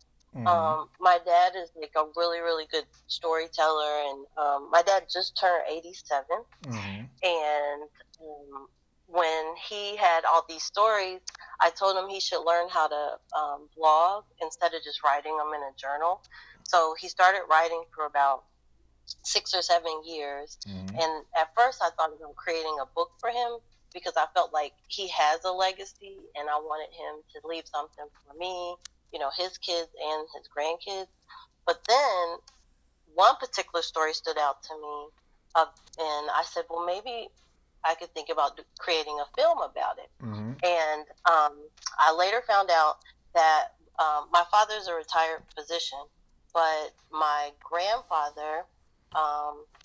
My dad is like a really, really good storyteller, and my dad just turned 87. And when he had all these stories, I told him he should learn how to blog instead of just writing them in a journal. So he started writing for about 6 or 7 years. And at first I thought about creating a book for him because I felt like he has a legacy and I wanted him to leave something for me, his kids and his grandkids. But then one particular story stood out to me, and I said, well, maybe I could think about creating a film about it. And I later found out that my father's a retired physician, but my grandfather,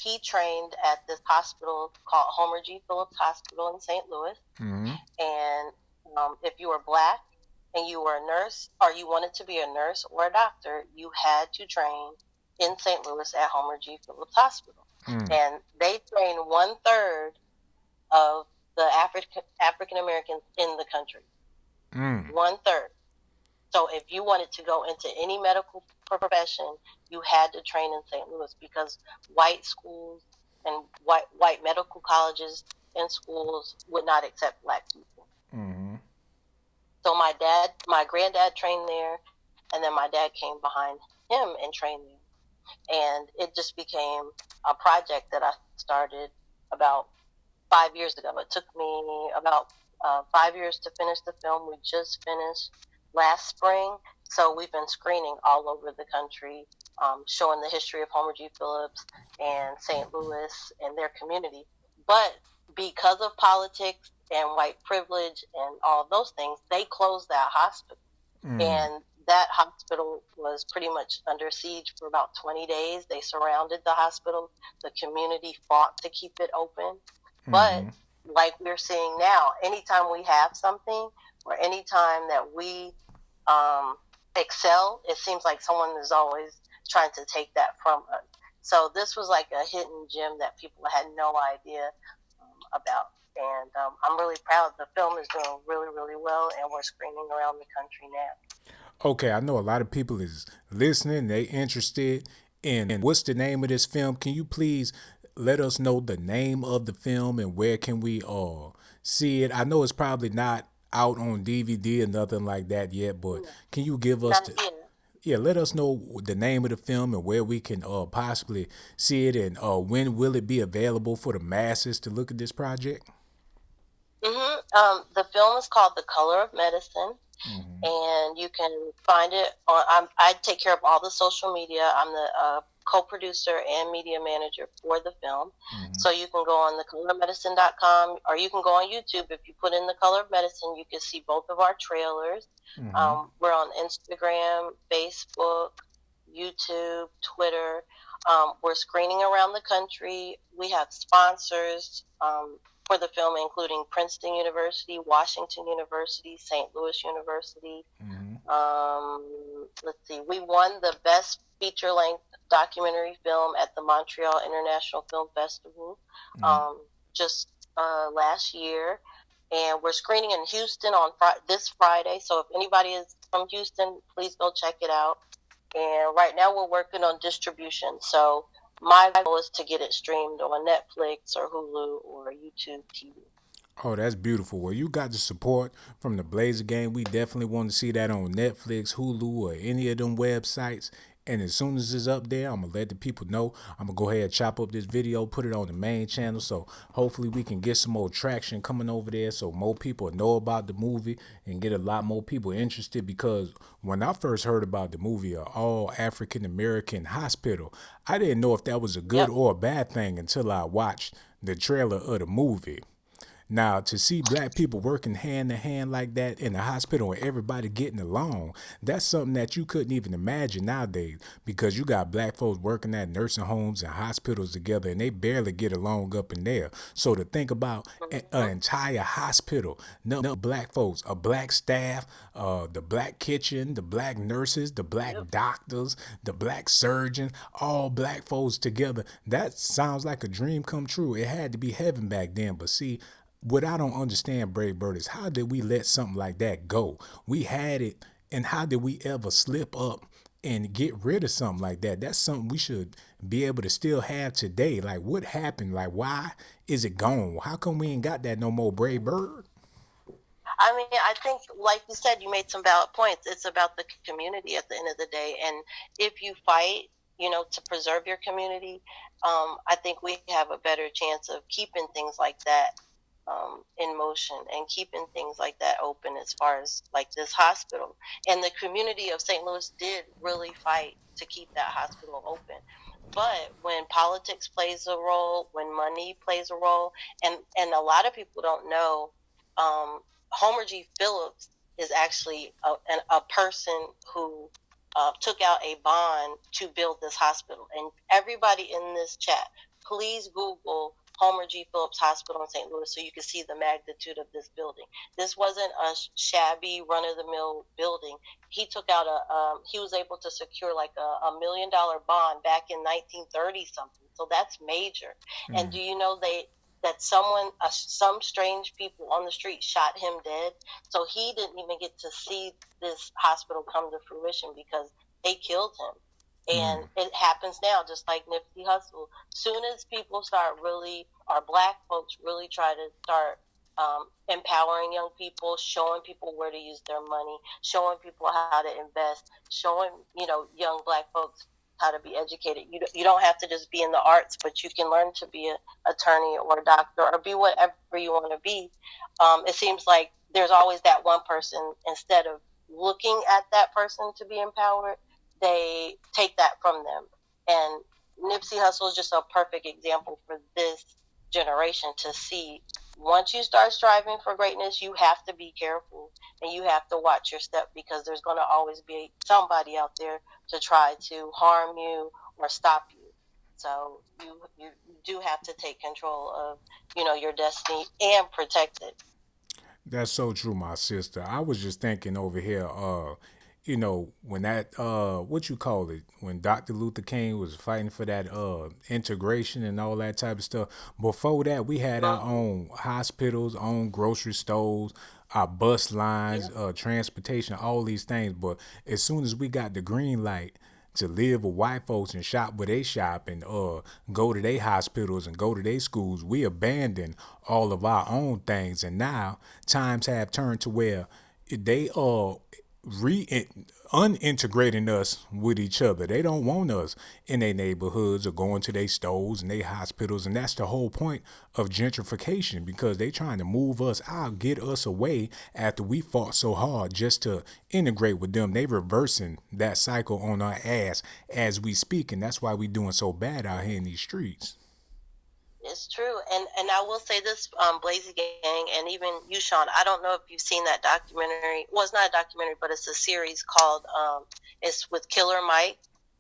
he trained at this hospital called Homer G. Phillips Hospital in St. Louis. And if you were Black and you were a nurse, or you wanted to be a nurse or a doctor, you had to train in St. Louis at Homer G. Phillips Hospital. And they train 1/3 of the African Americans in the country. 1/3. So if you wanted to go into any medical profession, you had to train in St. Louis because white schools and white medical colleges and schools would not accept Black people. So my granddad trained there, and then my dad came behind him and trained there. And it just became a project that I started about 5 years ago. It took me about 5 years to finish the film. We just finished last spring. So we've been screening all over the country, showing the history of Homer G. Phillips and St. Louis and their community. But because of politics and white privilege and all those things, they closed that hospital. And that hospital was pretty much under siege for about 20 days. They surrounded the hospital. The community fought to keep it open. But like we're seeing now, anytime we have something or anytime that we excel, it seems like someone is always trying to take that from us. So this was like a hidden gem that people had no idea about. And I'm really proud. The film is doing really, really well, and we're screening around the country now. Okay, I know a lot of people is listening. They interested in what's the name of this film. Can you please let us know the name of the film and where can we see it? I know it's probably not out on DVD or nothing like that yet, but can you give us Yeah, let us know the name of the film and where we can possibly see it, and when will it be available for the masses to look at this project. The film is called The Color of Medicine, and you can find it on. I take care of all the social media. I'm the co-producer and media manager for the film. So you can go on thecolorofmedicine.com, or you can go on YouTube. If you put in The Color of Medicine, you can see both of our trailers. We're on Instagram, Facebook, YouTube, Twitter. We're screening around the country. We have sponsors for the film, including Princeton University, Washington University, St. Louis University. Let's see, we won the best feature-length documentary film at the Montreal International Film Festival just last year. And we're screening in Houston on this Friday. So if anybody is from Houston, please go check it out. And right now we're working on distribution. So my goal is to get it streamed on Netflix or Hulu or YouTube TV. Oh, that's beautiful. Well, you got the support from the Blazer Gang. We definitely want to see that on Netflix, Hulu, or any of them websites. And as soon as it's up there, I'm going to let the people know. I'm going to go ahead and chop up this video, put it on the main channel. So hopefully we can get some more traction coming over there so more people know about the movie and get a lot more people interested. Because when I first heard about the movie, All African American Hospital, I didn't know if that was a good or a bad thing until I watched the trailer of the movie. Now, to see black people working hand to hand like that in the hospital and everybody getting along, that's something that you couldn't even imagine nowadays, because you got black folks working at nursing homes and hospitals together and they barely get along up in there. So to think about an entire hospital, no black folks, a black staff, the black kitchen, the black nurses, the black doctors, the black surgeons, all black folks together, that sounds like a dream come true. It had to be heaven back then. But see, what I don't understand, Brave Bird, is how did we let something like that go? We had it, and how did we ever slip up and get rid of something like that? That's something we should be able to still have today. Like, what happened? Like, why is it gone? How come we ain't got that no more, Brave Bird? I mean, I think, like you said, you made some valid points. It's about the community at the end of the day. And if you fight, to preserve your community, I think we have a better chance of keeping things like that in motion and keeping things like that open, as far as like this hospital. And the community of St. Louis did really fight to keep that hospital open. But when politics plays a role, when money plays a role, and a lot of people don't know, Homer G. Phillips is actually a person who took out a bond to build this hospital. And everybody in this chat, please Google Homer G. Phillips Hospital in St. Louis so you can see the magnitude of this building. This wasn't a shabby, run-of-the-mill building. He took out he was able to secure like a $1 million bond back in 1930 something. So that's major. And do you know that some strange people on the street shot him dead? So he didn't even get to see this hospital come to fruition because they killed him. And it happens now, just like Nipsey Hussle. Soon as people our black folks really try to start empowering young people, showing people where to use their money, showing people how to invest, showing, young black folks how to be educated. You don't have to just be in the arts, but you can learn to be an attorney or a doctor or be whatever you want to be. It seems like there's always that one person, instead of looking at that person to be empowered, they take that from them. And Nipsey Hussle is just a perfect example for this generation to see. Once you start striving for greatness, you have to be careful and you have to watch your step, because there's going to always be somebody out there to try to harm you or stop you. So you do have to take control of, your destiny and protect it. That's so true, my sister. I was just thinking over here, when that what you call it, when Dr. Luther King was fighting for that integration and all that type of stuff. Before that, we had our own hospitals, own grocery stores, our bus lines, transportation, all these things. But as soon as we got the green light to live with white folks and shop where they shop and go to their hospitals and go to their schools, we abandoned all of our own things. And now times have turned to where they re unintegrating us with each other. They don't want us in their neighborhoods or going to their stores and their hospitals, and that's the whole point of gentrification because they trying to move us out, get us away after we fought so hard just to integrate with them. They reversing that cycle on our ass as we speak, and that's why we doing so bad out here in these streets. It's true, and I will say this, Blazy Gang, and even you, Sean. I don't know if you've seen that documentary. Well, it's not a documentary, but it's a series called. It's with Killer Mike,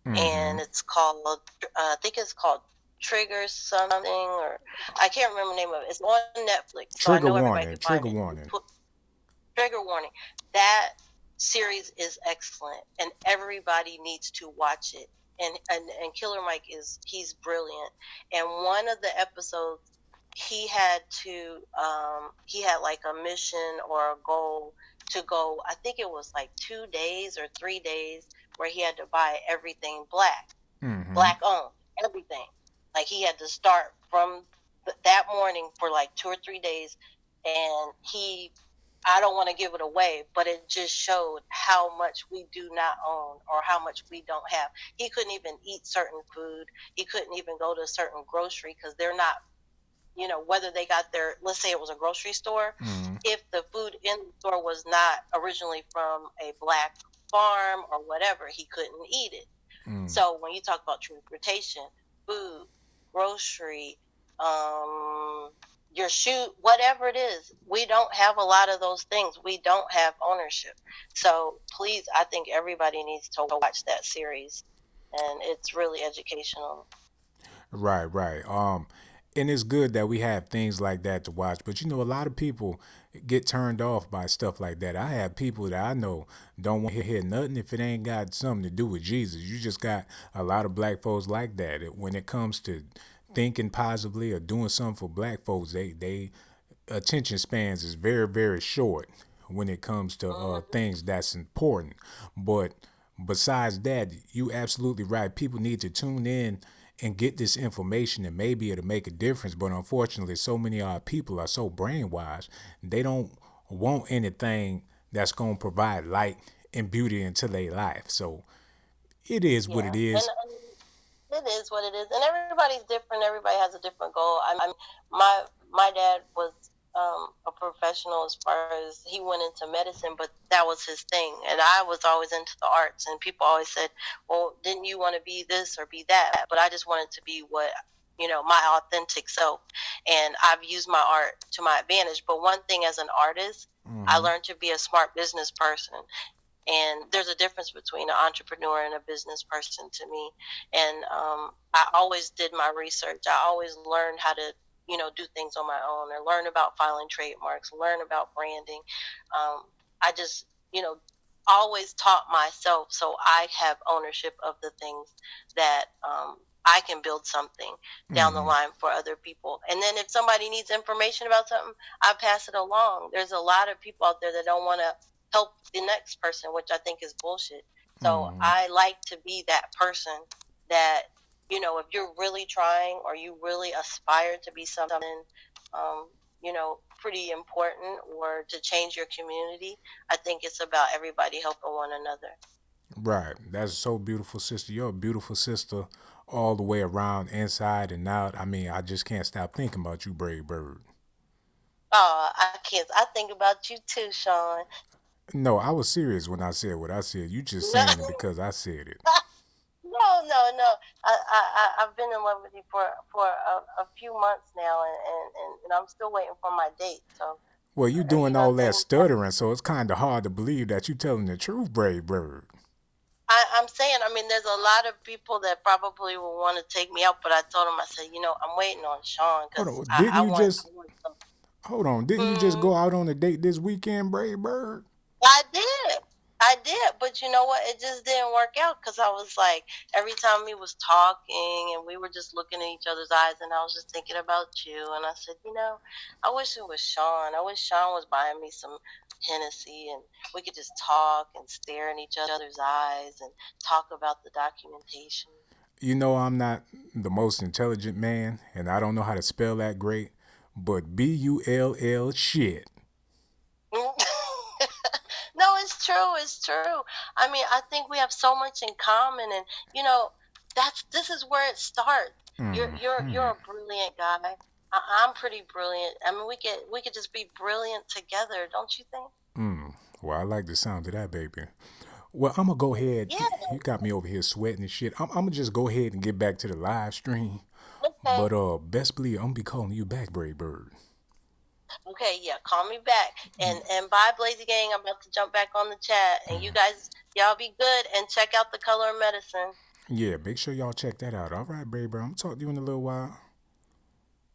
Mm-hmm. and it's called. I think it's called Trigger something, or I can't remember the name of it. It's on Netflix, so I Trigger know everybody warning. can find Trigger it. warning. Trigger warning. That series is excellent, and everybody needs to watch it. And Killer Mike he's brilliant. And one of the episodes, he had like a mission or a goal to go. I think it was like 2 days or 3 days where he had to buy everything Mm-hmm. black owned, everything. Like he had to start from that morning for like 2 or 3 days, and I don't want to give it away, but it just showed how much we do not own or how much we don't have. He couldn't even eat certain food. He couldn't even go to a certain grocery because they're not, whether they got their, let's say it was a grocery store, Mm-hmm. if the food in the store was not originally from a black farm or whatever, he couldn't eat it. Mm-hmm. So when you talk about transportation, food, grocery, your shoe, whatever it is, we don't have a lot of those things. We don't have ownership. So please, I think everybody needs to watch that series, and it's really educational. Right, right. And it's good that we have things like that to watch. But you know, a lot of people get turned off by stuff like that. I have people that I know don't want to hear nothing if it ain't got something to do with Jesus. You just got a lot of black folks like that. When it comes to thinking positively or doing something for black folks, they attention spans is very, very short when it comes to Mm-hmm. things that's important. But besides that, you absolutely right. People need to tune in and get this information, and maybe it'll make a difference. But unfortunately, so many of our people are so brainwashed, they don't want anything that's going to provide light and beauty into their life. So it is what Yeah, it and is. it is what it is, and everybody's different. Everybody has a different goal. My dad was a professional as far as he went into medicine, but that was his thing, and I was always into the arts. And people always said, "Well, didn't you want to be this or be that?" But I just wanted to be what my authentic self, and I've used my art to my advantage. But one thing as an artist, I Mm-hmm. learned to be a smart business person, and there's a difference between an entrepreneur and a business person to me. And I always did my research. I always learned how to do things on my own, or learn about filing trademarks, learn about branding. I just always taught myself, so I have ownership of the things that I can build something down the Mm-hmm. line for other people. And then if somebody needs information about something, I pass it along. There's a lot of people out there that don't want to help the next person, which I think is bullshit. So Mm-hmm. I like to be that person that, if you're really trying or you really aspire to be something, pretty important, or to change your community, I think it's about everybody helping one another. Right. That's so beautiful, sister. You're a beautiful sister all the way around, inside and out. I mean, I just can't stop thinking about you, Brave Bird. Oh, I can't. I think about you too, Sean. No, I was serious when I said what I said. You just No, saying it because I said it. no. I've been in love with you for a few months now, and I'm still waiting for my date. So, Well, you doing all that then stuttering, so it's kind of hard to believe that you telling the truth, Brave Bird. I'm saying, I mean, there's a lot of people that probably will want to take me out, but I told them, I said, I'm waiting on Sean Hold because on, I, didn't I you want, just I want some. hold on? Didn't you just Mm, go out on a date this weekend, Brave Bird? I did. I did, but you know what? It just didn't work out because I was like, every time we was talking and we were just looking in each other's eyes, and I was just thinking about you, and I said, I wish it was Sean. I wish Sean was buying me some Hennessy, and we could just talk and stare in each other's eyes and talk about the documentation. You know I'm not the most intelligent man, and I don't know how to spell that great, but Bull shit. No, it's It's true. It's true. I mean, I think we have so much in common, and this is where it starts. You're a brilliant guy. I'm pretty brilliant. I mean, we could just be brilliant together, don't you think? Well, I like the sound of that, baby. Well, I'm gonna go ahead. Yeah. You got me over here sweating and shit. I'm gonna just go ahead and get back to the live stream. Okay. But best believe I'm gonna be calling you back, Brave Bird. Okay, yeah, call me back. And bye, Blazy Gang. I'm about to jump back on the chat. And you guys, y'all be good and check out The Color of Medicine. Yeah, make sure y'all check that out. All right, Brave Bird. I'm gonna talk to you in a little while.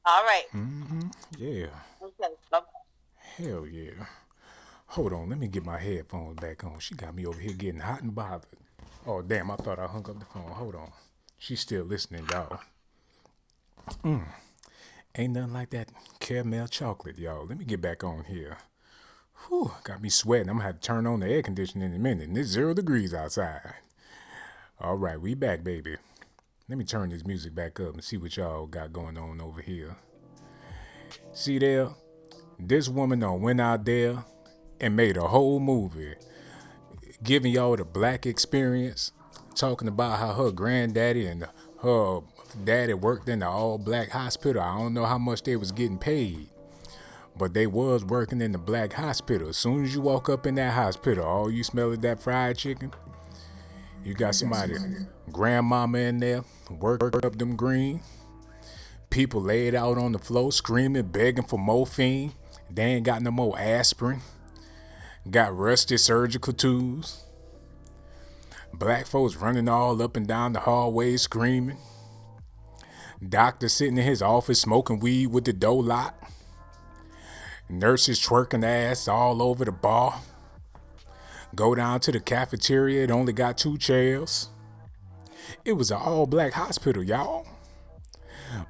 All right. Yeah. Okay, bye-bye. Hell yeah. Hold on, let me get my headphones back on. She got me over here getting hot and bothered. Oh damn, I thought I hung up the phone. Hold on. She's still listening, y'all. Ain't nothing like that caramel chocolate, y'all. Let me get back on here. Whew, got me sweating. I'm gonna have to turn on the air conditioning in a minute. And it's 0 degrees outside. All right, we back, baby. Let me turn this music back up and see what y'all got going on over here. See there? This woman done went out there and made a whole movie giving y'all the black experience, talking about how her granddaddy and her daddy worked in the all-black hospital. I don't know how much they was getting paid, but they was working in the black hospital. As soon as you walk up in that hospital, all you smell is that fried chicken. You got somebody, grandmama in there, work up them greens. People laid out on the floor screaming, begging for morphine. They ain't got no more aspirin. Got rusty surgical tools. Black folks running all up and down the hallway screaming. Doctor sitting in his office smoking weed with the door locked. Nurses twerking ass all over the bar. Go down to the cafeteria, it only got 2 chairs. It was an all-black hospital, y'all.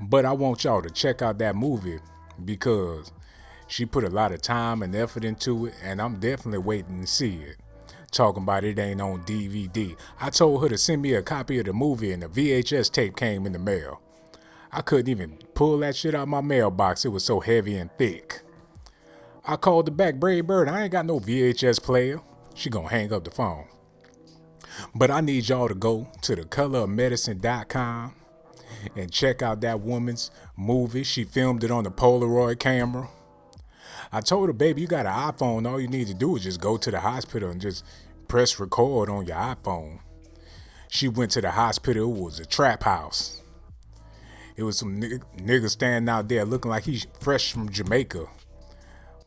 But I want y'all to check out that movie because she put a lot of time and effort into it, and I'm definitely waiting to see it. Talking about it ain't on DVD. I told her to send me a copy of the movie, and the VHS tape came in the mail. I couldn't even pull that shit out my mailbox. It was so heavy and thick. I called the back, Brave Bird. I ain't got no VHS player. She gonna hang up the phone. But I need y'all to go to thecolorofmedicine.com and check out that woman's movie. She filmed it on the Polaroid camera. I told her, baby, you got an iPhone. All you need to do is just go to the hospital and just press record on your iPhone. She went to the hospital. It was a trap house. It was some nigga standing out there looking like he's fresh from Jamaica.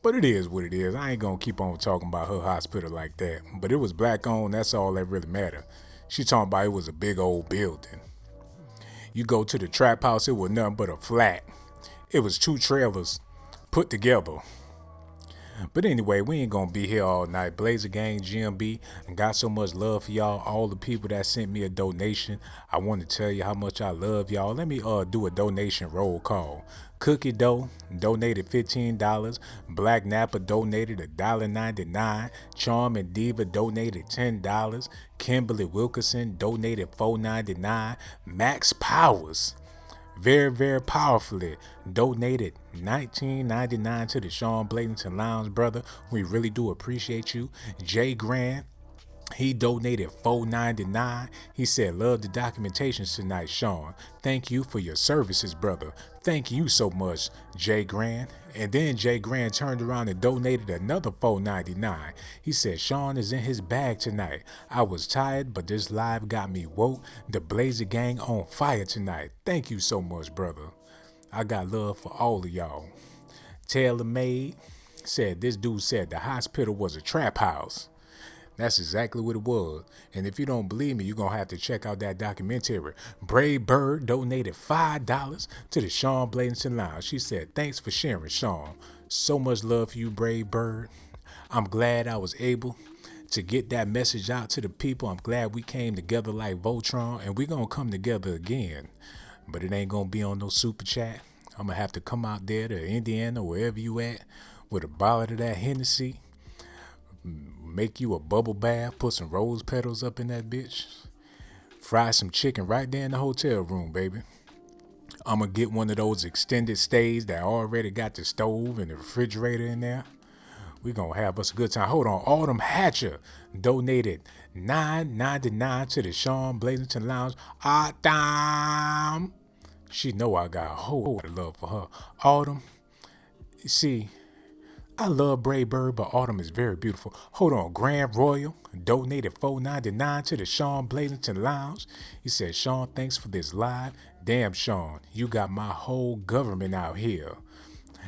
But it is what it is. I ain't gonna keep on talking about her hospital like that. But it was black owned. That's all that really mattered. She talking about it was a big old building. You go to the trap house, it was nothing but a flat. It was 2 trailers put together. But anyway, we ain't gonna be here all night. Blazer Gang, GMB, and got so much love for y'all. All the people that sent me a donation. I want to tell you how much I love y'all. Let me do a donation roll call. Cookie Dough donated $15. Black Napa donated $1.99. Charm and Diva donated $10. Kimberly Wilkerson donated $4.99. Max Powers very, very powerfully donated $19.99 to the Sean Bladington Lounge, brother. We really do appreciate you. Jay Grant, he donated $4.99. He said, love the documentations tonight, Sean. Thank you for your services, brother. Thank you so much, Jay Grant. And then Jay Grant turned around and donated another $4.99. He said, Sean is in his bag tonight. I was tired, but this live got me woke. The Blazer Gang on fire tonight. Thank you so much, brother. I got love for all of y'all. Taylor Made said, this dude said the hospital was a trap house. That's exactly what it was. And if you don't believe me, you're going to have to check out that documentary. Brave Bird donated $5 to the Sean Bladington Lounge. She said, thanks for sharing, Sean. So much love for you, Brave Bird. I'm glad I was able to get that message out to the people. I'm glad we came together like Voltron, and we're going to come together again. But it ain't going to be on no super chat. I'm going to have to come out there to Indiana, wherever you at, with a bottle of that Hennessy. Make you a bubble bath, put some rose petals up in that bitch. Fry some chicken right there in the hotel room, baby. I'm going to get one of those extended stays that already got the stove and the refrigerator in there. We gonna have us a good time. Hold on. Autumn Hatcher donated $9.99 to the Sean Blazington Lounge. Damn. She know I got a whole lot of love for her. Autumn, see, I love Bray Bird, but Autumn is very beautiful. Hold on, Grand Royal donated $4.99 to the Sean Blazington Lounge. He said, Sean, thanks for this live. Damn, Sean, you got my whole government out here.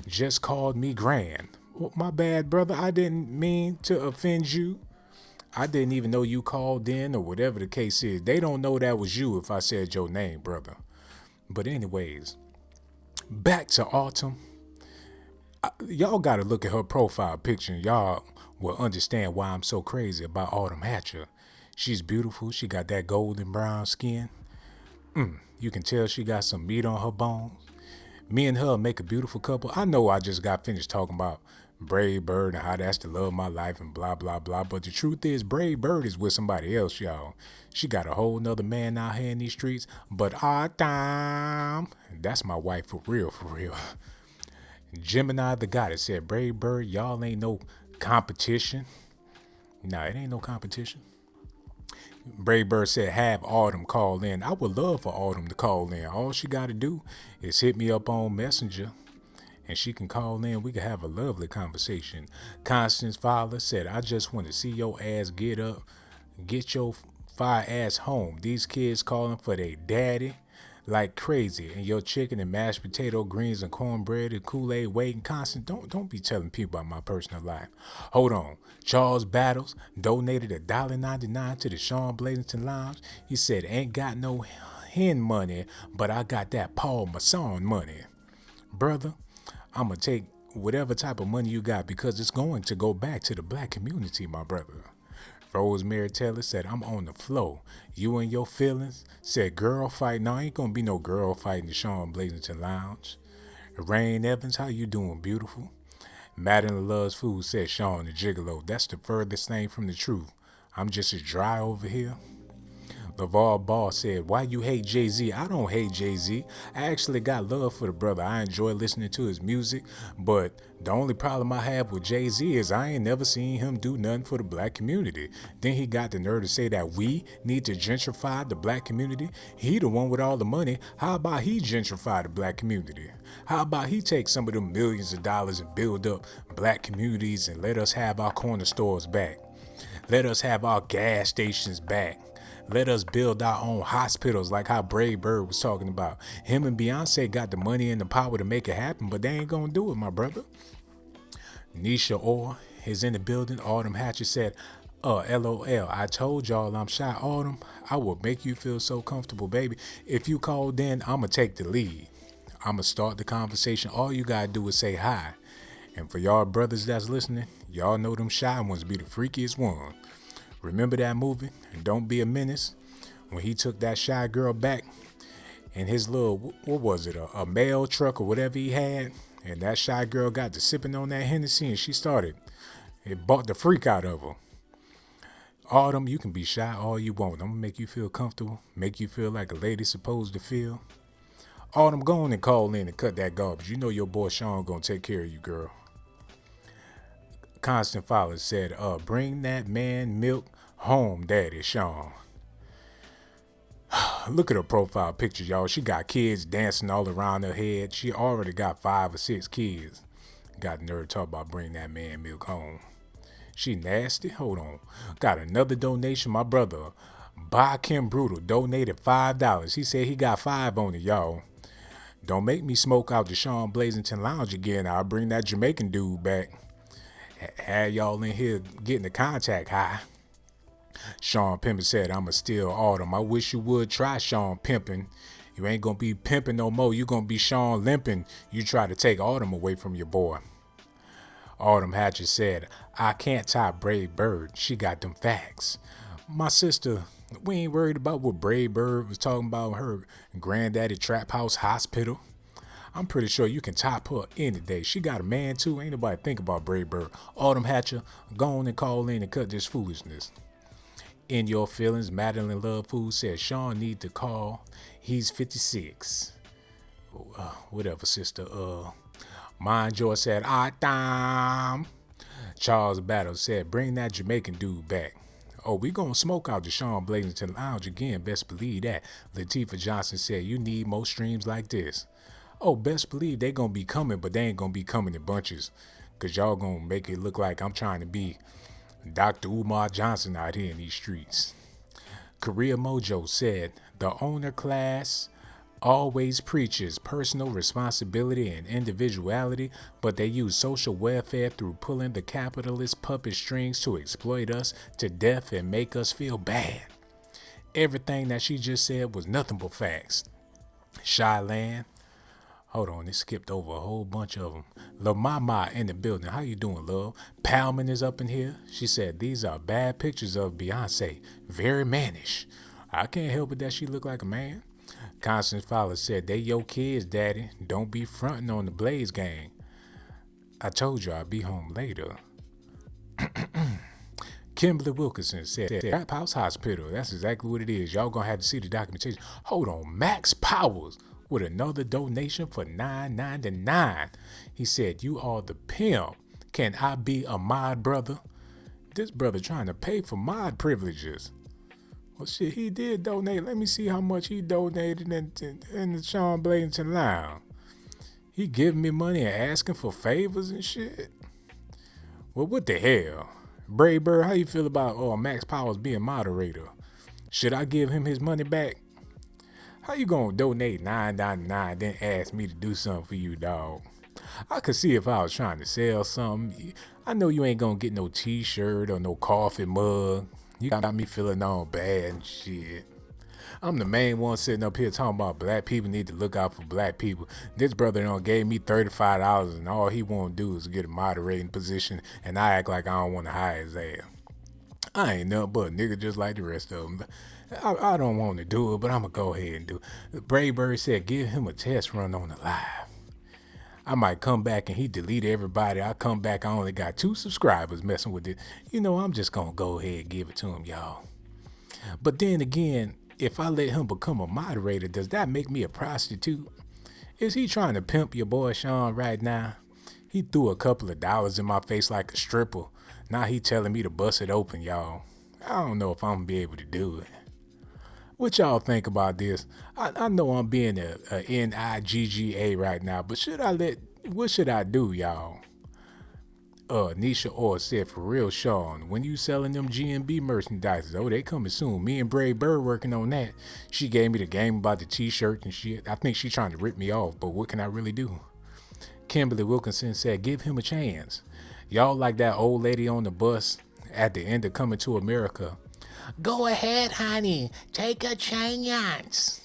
Just called me Grand. Well, my bad, brother. I didn't mean to offend you. I didn't even know you called in or whatever the case is. They don't know that was you if I said your name, brother. But anyways, back to Autumn. Y'all got to look at her profile picture and y'all will understand why I'm so crazy about Autumn Hatcher. She's beautiful. She got that golden brown skin. You can tell she got some meat on her bones. Me and her make a beautiful couple. I know I just got finished talking about Brave Bird and how that's the love of my life and blah, blah, blah. But the truth is, Brave Bird is with somebody else, y'all. She got a whole nother man out here in these streets. But damn, that's my wife for real, for real. Gemini the Goddess said, Brave Bird, y'all ain't no competition. Nah, it ain't no competition. Brave Bird said, have Autumn call in. I would love for Autumn to call in. All she got to do is hit me up on Messenger and she can call in. We can have a lovely conversation. Constance Fowler said, I just want to see your ass get up, get your fire ass home. These kids calling for their daddy like crazy, and your chicken and mashed potato, greens and cornbread and Kool-Aid waiting. Constant, don't be telling people about my personal life. Hold on. Charles Battles donated $1.99 to the Sean Blazington Lounge. He said, ain't got no hen money, but I got that Paul Masson money. Brother, I'm going to take whatever type of money you got because it's going to go back to the black community, my brother. Rosemary Taylor said, I'm on the flow. You and your feelings? Said, girl fight. No, ain't gonna be no girl fight in the Sean Blazington Lounge. Rain Evans, how you doing, beautiful? Madeline Loves Food said, Sean the Gigolo. That's the furthest thing from the truth. I'm just as dry over here. LaVar Ball said, why you hate Jay-Z? I don't hate Jay-Z. I actually got love for the brother. I enjoy listening to his music, but the only problem I have with Jay-Z is I ain't never seen him do nothing for the black community. Then he got the nerve to say that we need to gentrify the black community. He the one with all the money. How about he gentrify the black community? How about he take some of them millions of dollars and build up black communities and let us have our corner stores back? Let us have our gas stations back. Let us build our own hospitals like how Brave Bird was talking about. Him and Beyonce got the money and the power to make it happen, but they ain't gonna do it, my brother. Nisha Orr is in the building. Autumn Hatcher said, LOL, I told y'all I'm shy. Autumn, I will make you feel so comfortable, baby. If you called in, I'ma take the lead. I'ma start the conversation. All you gotta do is say hi. And for y'all brothers that's listening, y'all know them shy ones be the freakiest one. Remember that movie, Don't Be a Menace? When he took that shy girl back in his little, what was it, a mail truck or whatever he had? And that shy girl got to sipping on that Hennessy and she started, it bought the freak out of her. Autumn, you can be shy all you want. I'm going to make you feel comfortable, make you feel like a lady's supposed to feel. Autumn, go on and call in and cut that garbage. You know your boy Sean going to take care of you, girl. Constant Fowler said, bring that man milk home, Daddy Sean. Look at her profile picture, y'all. She got kids dancing all around her head. She already got 5 or 6 kids. Got the nerve to talk about bring that man milk home. She nasty? Hold on. Got another donation. My brother, Ba Kim Brutal, donated $5. He said he got 5 on it, y'all. Don't make me smoke out the Sean Blazington Lounge again. I'll bring that Jamaican dude back. Had y'all in here getting the contact high. Sean Pimpin said, I'ma steal Autumn. I wish you would try Sean Pimpin. You ain't gonna be pimping no more. You gonna be Sean Limping. You try to take Autumn away from your boy. Autumn Hatcher said, I can't tie Brave Bird. She got them facts. My sister, we ain't worried about what Brave Bird was talking about her granddaddy trap house hospital. I'm pretty sure you can top her any day. She got a man too. Ain't nobody think about Brave Bird. Autumn Hatcher, go on and call in and cut this foolishness. In your feelings, Madeline Love Food said Sean need to call. He's 56. Whatever, sister. Mind Joy said, damn. Charles Battle said, bring that Jamaican dude back. Oh, we gonna smoke out the Sean Blazington Lounge again, best believe that. Latifah Johnson said, you need more streams like this. Oh, best believe they gonna be coming, but they ain't gonna be coming in bunches. Cause y'all gonna make it look like I'm trying to be Dr. Umar Johnson out here in these streets. Korea Mojo said, the owner class always preaches personal responsibility and individuality, but they use social welfare through pulling the capitalist puppet strings to exploit us to death and make us feel bad. Everything that she just said was nothing but facts. Shyland, hold on, it skipped over a whole bunch of them. La Mama in the building. How you doing, love? Palman is up in here. She said, these are bad pictures of Beyonce. Very mannish. I can't help it that she look like a man. Constance Fowler said, they your kids, daddy. Don't be fronting on the Blaze gang. I told you I'd be home later. Kimberly Wilkinson said, Trap House Hospital. That's exactly what it is. Y'all gonna have to see the documentation. Hold on, Max Powers with another donation for $9.99. He said, you are the pimp. Can I be a mod brother? This brother trying to pay for mod privileges. Well, shit, he did donate. Let me see how much he donated in the Sean Blazington Lounge. He giving me money and asking for favors and shit. Well, what the hell? Brave Bird, how you feel about Max Powers being moderator? Should I give him his money back? How you gonna donate $9.99 then ask me to do something for you, dog? I could see if I was trying to sell something. I know you ain't gonna get no t-shirt or no coffee mug. You got me feeling all bad and shit. I'm the main one sitting up here talking about black people need to look out for black people. This brother done gave me $35 and all he want to do is get a moderating position and I act like I don't want to hire his ass. I ain't nothing but a nigga just like the rest of them. I don't want to do it, but I'm going to go ahead and do it. Brave Bird said give him a test run on the live. I might come back and he delete everybody. I come back, I only got 2 subscribers messing with it. You know, I'm just going to go ahead and give it to him, y'all. But then again, if I let him become a moderator, does that make me a prostitute? Is he trying to pimp your boy Sean right now? He threw a couple of dollars in my face like a stripper. Now he telling me to bust it open, y'all. I don't know if I'm going to be able to do it. What y'all think about this? I know I'm being a NIGGA right now, but what should I do, y'all? Nisha Orr said, for real, Sean, when you selling them GMB merchandise, they coming soon. Me and Brave Bird working on that. She gave me the game about the t-shirt and shit. I think she's trying to rip me off, but what can I really do? Kimberly Wilkinson said, give him a chance. Y'all like that old lady on the bus at the end of Coming to America. Go ahead, honey. Take a chance.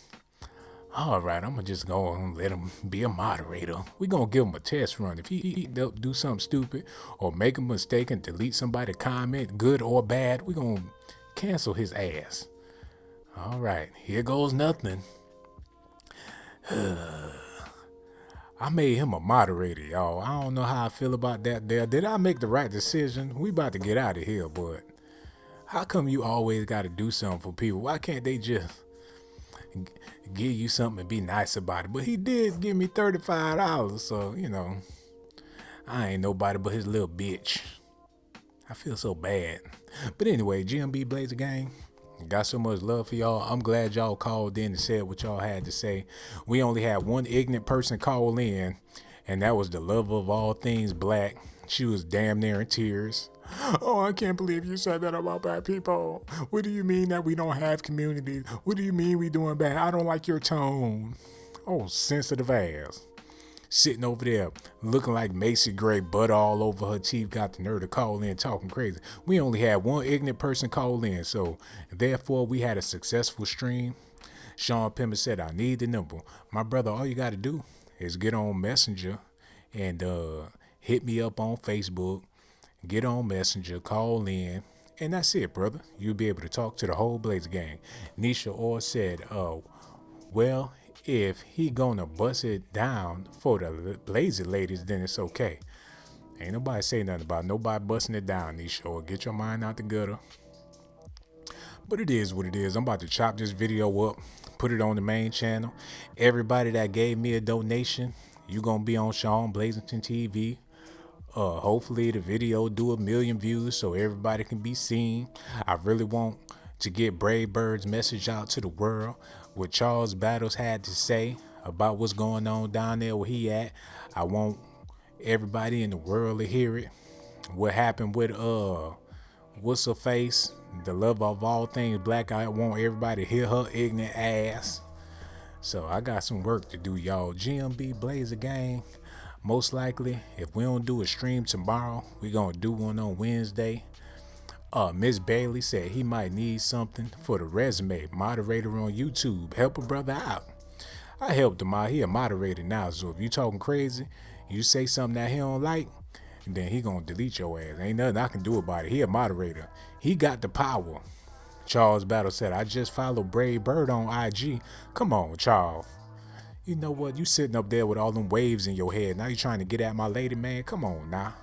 All right, I'm going to just go and let him be a moderator. We're going to give him a test run. If he do something stupid or make a mistake and delete somebody's comment, good or bad, we're going to cancel his ass. All right, here goes nothing. I made him a moderator, y'all. I don't know how I feel about that there. Did I make the right decision? We about to get out of here, but how come you always got to do something for people? Why can't they just give you something and be nice about it? But he did give me $35, so, you know, I ain't nobody but his little bitch. I feel so bad. But anyway, GMB Blazer Gang, got so much love for y'all. I'm glad y'all called in and said what y'all had to say. We only had one ignorant person call in, and that was the lover of all things black. She was damn near in tears. Oh, I can't believe you said that about black people. What do you mean that we don't have communities? What do you mean we doing bad? I don't like your tone. Oh, sensitive ass. Sitting over there looking like Macy Gray, butter all over her teeth, got the nerve to call in talking crazy. We only had one ignorant person call in, so therefore we had a successful stream. Sean Pimmer said, I need the number. My brother, all you got to do is get on Messenger and hit me up on Facebook. Get on Messenger, call in, and that's it, brother. You'll be able to talk to the whole Blazer Gang. Nisha Orr said, well, if he gonna bust it down for the Blazer ladies, then it's okay. Ain't nobody say nothing about nobody busting it down, Nisha Orr. Get your mind out the gutter. But it is what it is. I'm about to chop this video up, put it on the main channel. Everybody that gave me a donation, you gonna be on Sean Blazington TV. Hopefully the video do 1 million views so everybody can be seen. I really want to get Brave Bird's message out to the world. What Charles Battles had to say about what's going on down there where he at. I want everybody in the world to hear it. What happened with what's her face? The love of all things black. I want everybody to hear her ignorant ass. So I got some work to do, y'all. GMB Blazer Gang. Most likely, if we don't do a stream tomorrow, we gonna do one on Wednesday. Miss Bailey said he might need something for the resume. Moderator on YouTube. Help a brother out. I helped him out. He a moderator now. So if you talking crazy, you say something that he don't like, then he gonna delete your ass. Ain't nothing I can do about it. He a moderator. He got the power. Charles Battle said, I just followed Brave Bird on IG. Come on, Charles. You know what? You sitting up there with all them waves in your head. Now you trying to get at my lady, man. Come on now.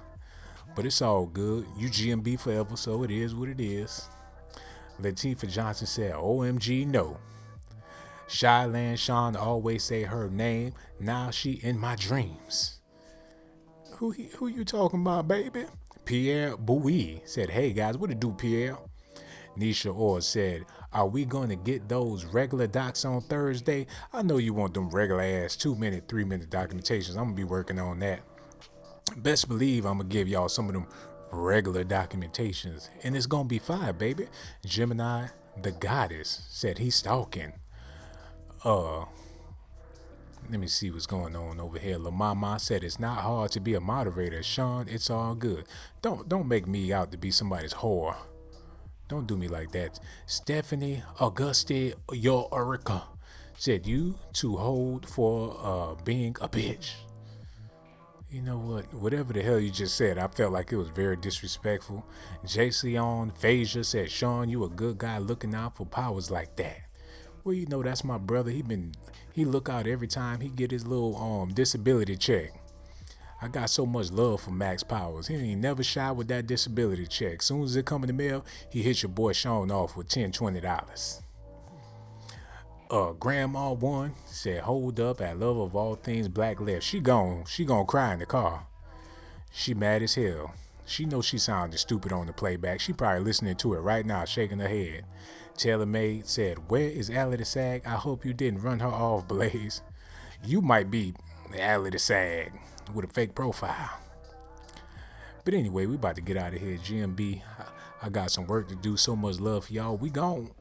But it's all good. You GMB forever, so it is what it is. Latifah Johnson said, OMG, no. Shyland Sean always say her name. Now she in my dreams. Who you talking about, baby? Pierre Bowie said, hey guys, what it do, Pierre? Nisha Orr said, are we going to get those regular docs on Thursday? I know you want them regular ass 2-minute, 3-minute documentations. I'm going to be working on that. Best believe I'm going to give y'all some of them regular documentations. And it's going to be fine, baby. Gemini, the goddess, said he's stalking. Let me see what's going on over here. La Mama said it's not hard to be a moderator. Sean, it's all good. Don't make me out to be somebody's whore. Don't do me like that. Stephanie Auguste Yorika said you too hold for being a bitch. You know what? Whatever the hell you just said, I felt like it was very disrespectful. Jason Phasia said, Sean, you a good guy looking out for powers like that. Well, you know, that's my brother. He look out every time he get his little disability check. I got so much love for Max Powers. He ain't never shy with that disability check. Soon as it come in the mail, he hit your boy Sean off with $10, $20. Grandma One said, hold up, at love of all things black left. She gone cry in the car. She mad as hell. She knows she sounded stupid on the playback. She probably listening to it right now, shaking her head. Taylor Maid said, where is Allie the Sag? I hope you didn't run her off, Blaze. You might be Allie the Sag with a fake profile. But anyway, we about to get out of here. GMB, I got some work to do. So much love for y'all. We gone.